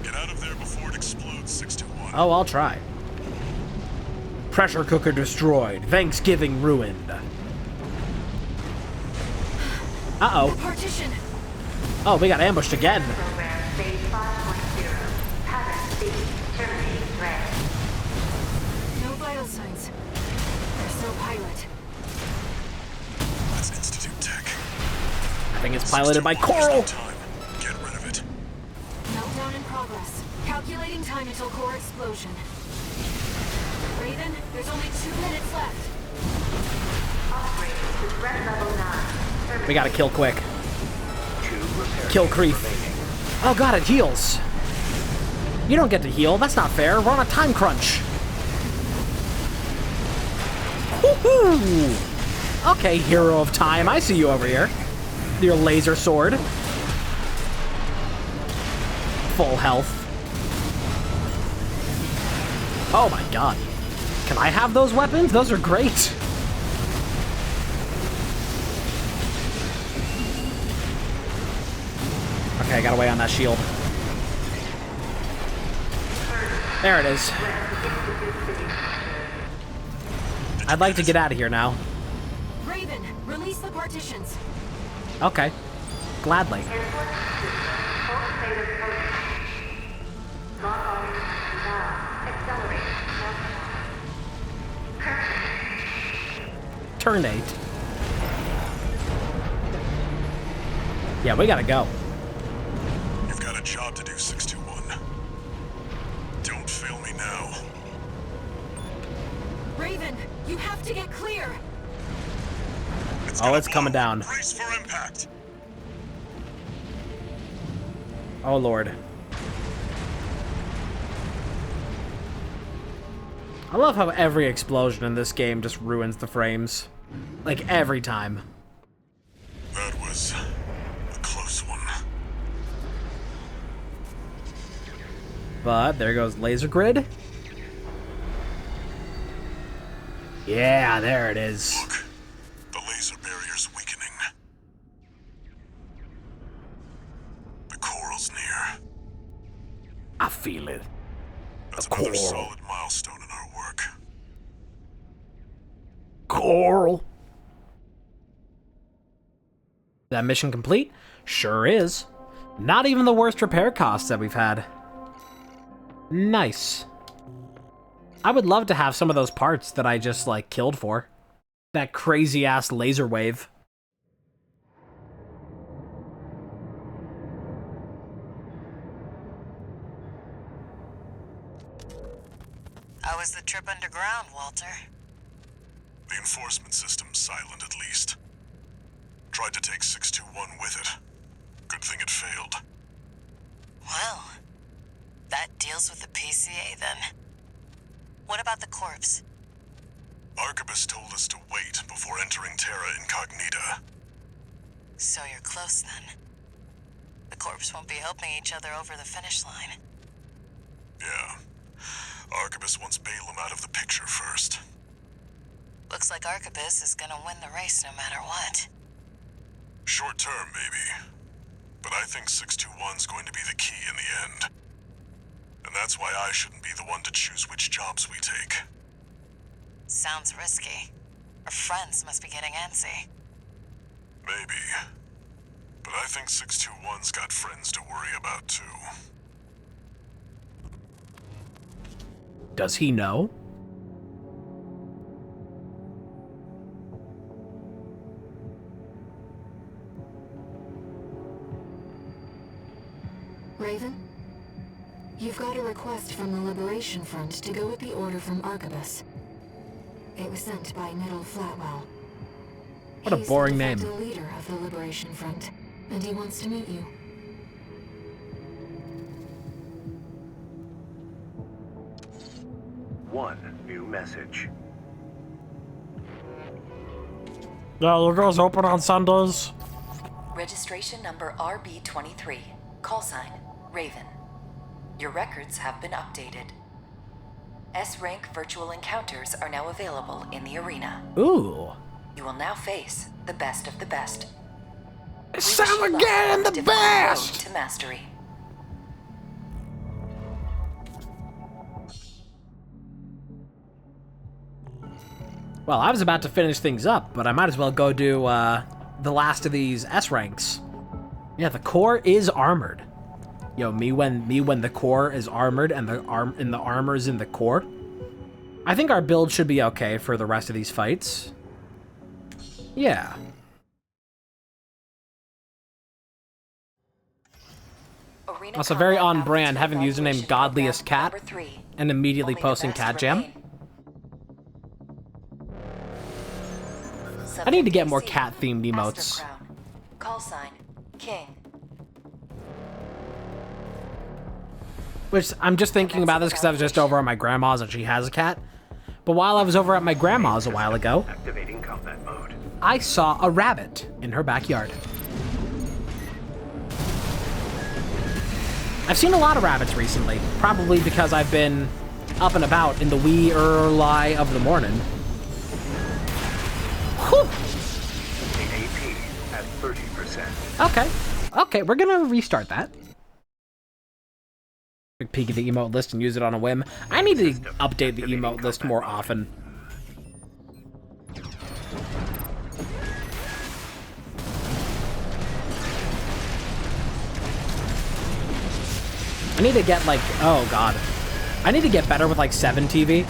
Get out of there before it explodes, 621. Oh, I'll try. Pressure cooker destroyed. Thanksgiving ruined. Uh-oh. Partition. Oh, we got ambushed again. Program phase 5.0. Pattern C. Terminating threat. No vital signs. There's no pilot. That's Institute Tech. I think it's piloted by Coral. Time. Get rid of it. Meltdown in progress. Calculating time until core explosion. Raven, there's only 2 minutes left. Upgrade to threat level 9. We gotta kill quick. Kill Creep. Oh god, it heals. You don't get to heal. That's not fair. We're on a time crunch. Woohoo! Okay, hero of time. I see you over here. Your laser sword. Full health. Oh my god. Can I have those weapons? Those are great. Okay, I gotta wait on that shield. There it is. I'd like to get out of here now. Raven, release the partitions. Okay. Gladly. Turn 8. Yeah, we gotta go. You've got a job to do, 621. Don't fail me now. Raven, you have to get clear. Oh, it's coming down. Brace for impact. Oh, Lord. I love how every explosion in this game just ruins the frames. Like, every time. That was a close one. But there goes laser grid. Yeah, there it is. Look, the laser barrier's weakening. The coral's near. I feel it. That's another solid milestone in our work. Coral. That mission complete? Sure is. Not even the worst repair costs that we've had. Nice. I would love to have some of those parts that I just, like, killed for. That crazy-ass laser wave. How was the trip underground, Walter? The enforcement system's silent, at least. Tried to take 621 with it. Good thing it failed. Well, that deals with the PCA, then. What about the corpse? Arquebus told us to wait before entering Terra Incognita. So you're close, then. The corpse won't be helping each other over the finish line. Yeah. Arquebus wants Balaam out of the picture first. Looks like Arquebus is gonna win the race no matter what. Short term, maybe. But I think 621's going to be the key in the end. And that's why I shouldn't be the one to choose which jobs we take. Sounds risky. Our friends must be getting antsy. Maybe. But I think 621's got friends to worry about, too. Does he know? Raven? You've got a request from the Liberation Front to go with the order from Arquebus. It was sent by Middle Flatwell. What a boring name. He's the leader of the Liberation Front, and he wants to meet you. One new message. Yeah, you guys open on Sundays? Registration number RB23. Call sign, Raven. Your records have been updated. S-rank virtual encounters are now available in the arena. Ooh. You will now face the best of the best. Sam again, the best! To mastery. Well, I was about to finish things up, but I might as well go do the last of these S ranks. Yeah, the core is armored. Yo, me when the core is armored and the armor's in the core. I think our build should be okay for the rest of these fights. Yeah. Also very on brand, having the username Godliest Cat and immediately posting Cat Jam. I need to get more cat themed emotes. Call sign, King. Which I'm just thinking about this because I was just over at my grandma's and she has a cat. But while I was over at my grandma's a while ago, Activating combat mode. I saw a rabbit in her backyard. I've seen a lot of rabbits recently, probably because I've been up and about in the wee early of the morning. Whew. The AP at 30%. Okay. Okay, we're gonna restart that. Quick peek at the emote list and use it on a whim. I need to update the emote list more often. I need to get like, oh god. I need to get better with like 7 TV. AP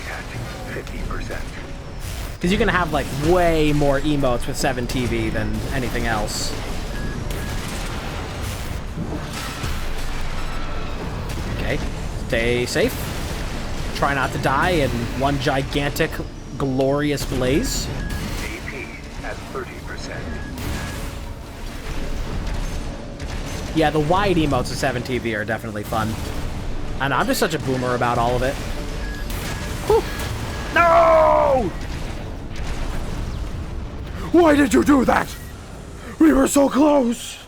at 50%. Because you can have like way more emotes with 7 TV than anything else. Okay, stay safe. Try not to die in one gigantic, glorious blaze. AP at 30%. Yeah, the wide emotes of 7 TV are definitely fun. And I'm just such a boomer about all of it. Whew. No! Why did you do that? We were so close.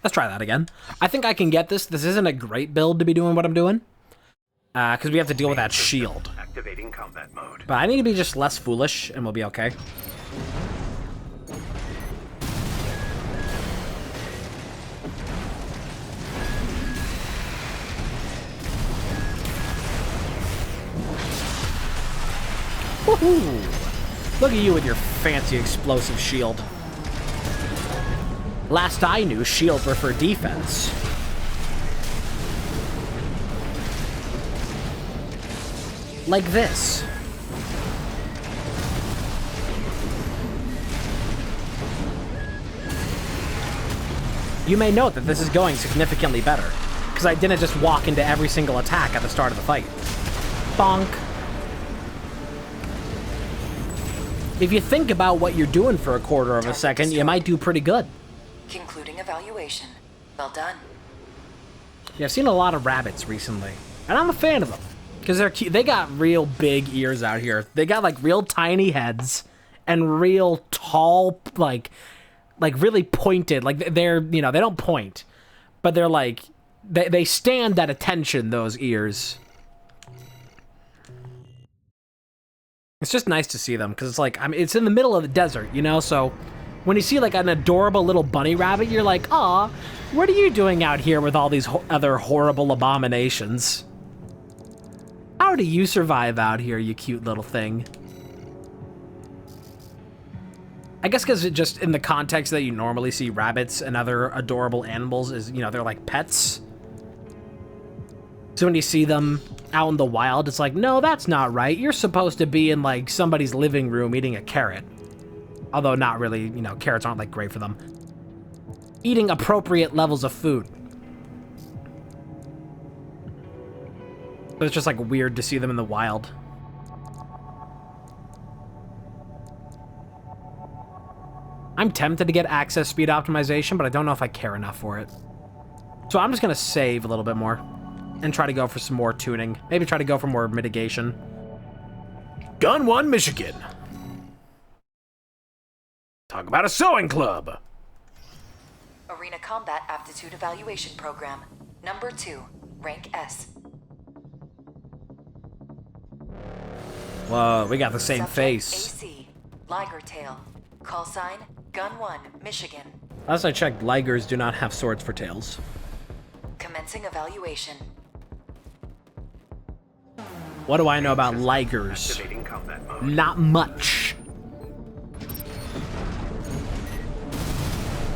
Let's try that again. I think I can get this. This isn't a great build to be doing what I'm doing. Because we have to deal with that shield. Activating combat mode. But I need to be just less foolish, and we'll be okay. Woohoo! Look at you with your fancy explosive shield. Last I knew, shields were for defense. Like this. You may note that this is going significantly better, because I didn't just walk into every single attack at the start of the fight. Bonk. If you think about what you're doing for a quarter of a second, you might do pretty good. Concluding evaluation. Well done. Yeah, I've seen a lot of rabbits recently, and I'm a fan of them because they're cute. They got real big ears out here. They got like real tiny heads and real tall, like really pointed. Like they're, you know, they don't point, but they're like they stand at attention. Those ears. It's just nice to see them because it's like, I mean, it's in the middle of the desert, you know? So when you see like an adorable little bunny rabbit, you're like, aw, what are you doing out here with all these other horrible abominations? How do you survive out here, you cute little thing? I guess because it just in the context that you normally see rabbits and other adorable animals is, you know, they're like pets. So when you see them out in the wild, it's like, no, that's not right. You're supposed to be in like somebody's living room eating a carrot. Although not really, you know, carrots aren't like great for them. Eating appropriate levels of food. So it's just like weird to see them in the wild. I'm tempted to get access speed optimization, but I don't know if I care enough for it. So I'm just gonna save a little bit more. And try to go for some more tuning. Maybe try to go for more mitigation. Gun 1, Michigan. Talk about a sewing club. Arena Combat Aptitude Evaluation Program. Number 2, Rank S. Whoa, we got the same Subject face. AC, Liger Tail. Call sign, Gun 1, Michigan. Last I checked, Ligers do not have swords for tails. Commencing evaluation. What do I know about Ligers? Not much.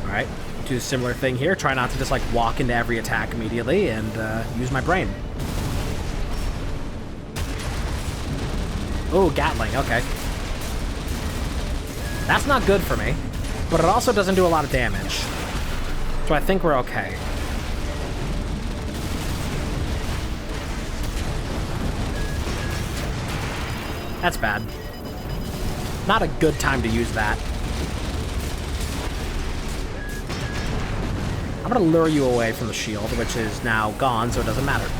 Alright, do a similar thing here. Try not to just like walk into every attack immediately and use my brain. Oh, Gatling, okay. That's not good for me, but it also doesn't do a lot of damage. So I think we're okay. That's bad. Not a good time to use that. I'm gonna lure you away from the shield, which is now gone, so it doesn't matter.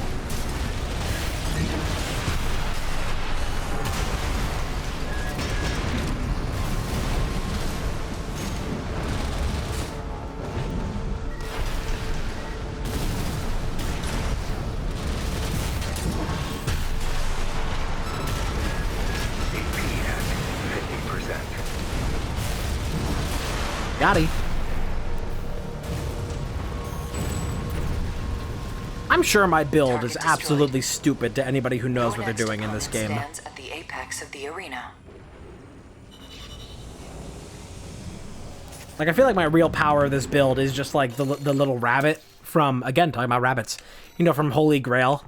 Gotti. I'm sure my build is absolutely stupid to anybody who knows what they're doing in this game. Stands at the apex of the arena. Like, I feel like my real power of this build is just like the little rabbit from, again, talking about rabbits, you know, from Holy Grail.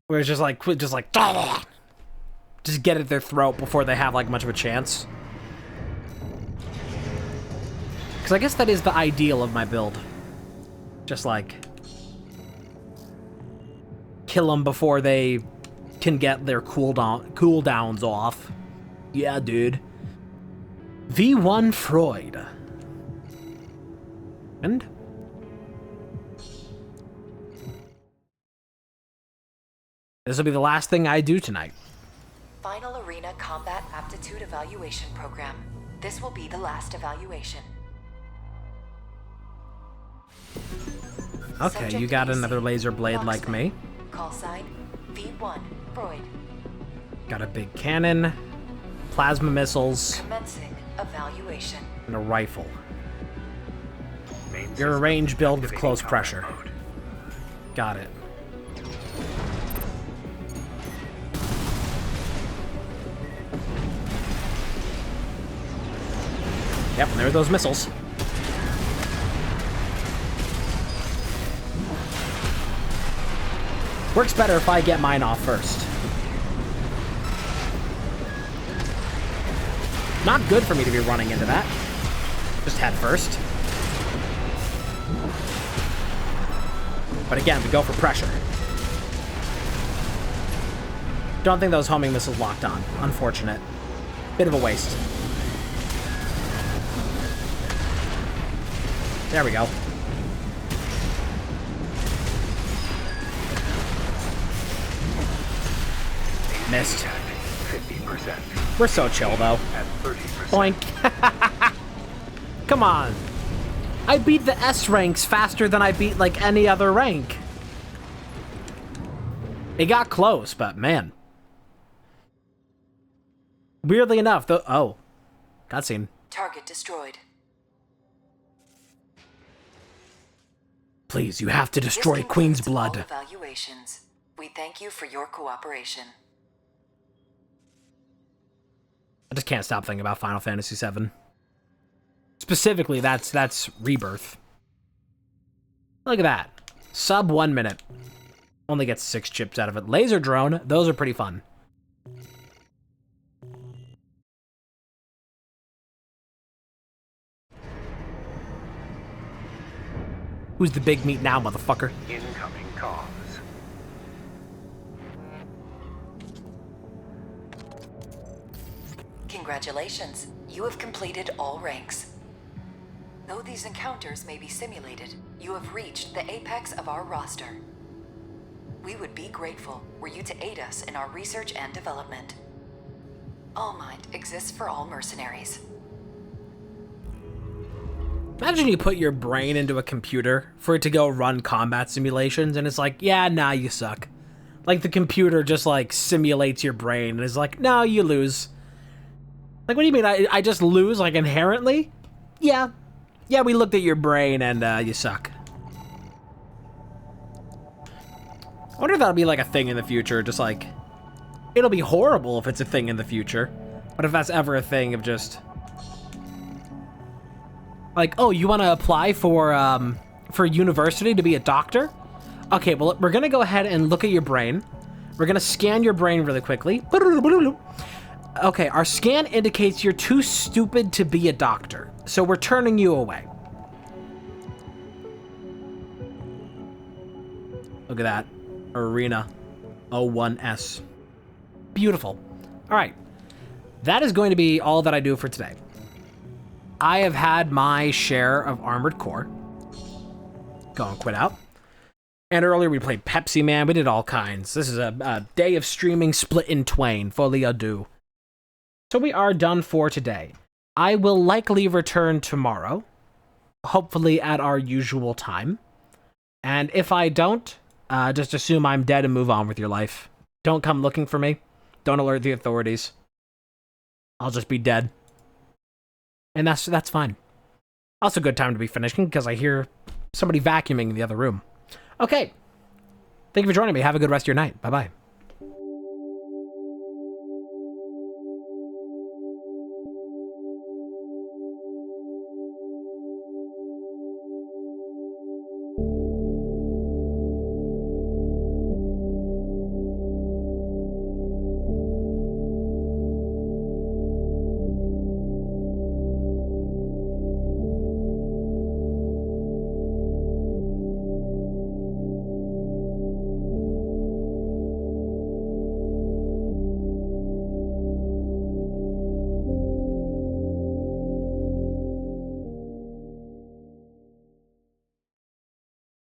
Where it's just like, just get at their throat before they have, like, much of a chance. Because I guess that is the ideal of my build. Just, like, kill them before they can get their cooldowns off. Yeah, dude. V1 Freud. And? This will be the last thing I do tonight. Final Arena Combat Aptitude Evaluation Program. This will be the last evaluation. Okay, Subject you got AC, another laser blade like me. Call sign V1 Freud. Got a big cannon, plasma missiles, Commencing evaluation. and a rifle. You're a range build with close pressure. Got it. Yep, and there are those missiles. Works better if I get mine off first. Not good for me to be running into that. Just head first. But again, we go for pressure. Don't think those homing missiles locked on. Unfortunate. Bit of a waste. There we go. Missed. 50%. We're so chill, though. At 30%. Boink. Come on. I beat the S ranks faster than I beat, like, any other rank. It got close, but man. Weirdly enough, though. Oh. Cutscene. Target destroyed. Please, you have to destroy Queen's blood. All evaluations. We thank you for your cooperation. I just can't stop thinking about Final Fantasy VII. Specifically, that's Rebirth. Look at that. Sub 1 minute. Only gets 6 chips out of it. Laser drone, those are pretty fun. Who's the big meat now, motherfucker? Incoming comms. Congratulations. You have completed all ranks. Though these encounters may be simulated, you have reached the apex of our roster. We would be grateful were you to aid us in our research and development. All Might exists for all mercenaries. Imagine you put your brain into a computer for it to go run combat simulations, and it's like, yeah, nah, you suck. Like, the computer just, like, simulates your brain, and is like, no, you lose. Like, what do you mean, I just lose, like, inherently? Yeah. Yeah, we looked at your brain, and, you suck. I wonder if that'll be, like, a thing in the future, just, like... It'll be horrible if it's a thing in the future. But if that's ever a thing of just... Like, oh, you want to apply for university to be a doctor? Okay, well, we're going to go ahead and look at your brain. We're going to scan your brain really quickly. Okay, our scan indicates you're too stupid to be a doctor, so we're turning you away. Look at that. Arena 01S. Beautiful. All right. That is going to be all that I do for today. I have had my share of Armored Core. Go and quit out. And earlier we played Pepsi Man. We did all kinds. This is a day of streaming split in twain. Folie à deux. So we are done for today. I will likely return tomorrow. Hopefully at our usual time. And if I don't, just assume I'm dead and move on with your life. Don't come looking for me. Don't alert the authorities. I'll just be dead. And that's fine. Also a good time to be finishing because I hear somebody vacuuming in the other room. Okay. Thank you for joining me. Have a good rest of your night. Bye-bye.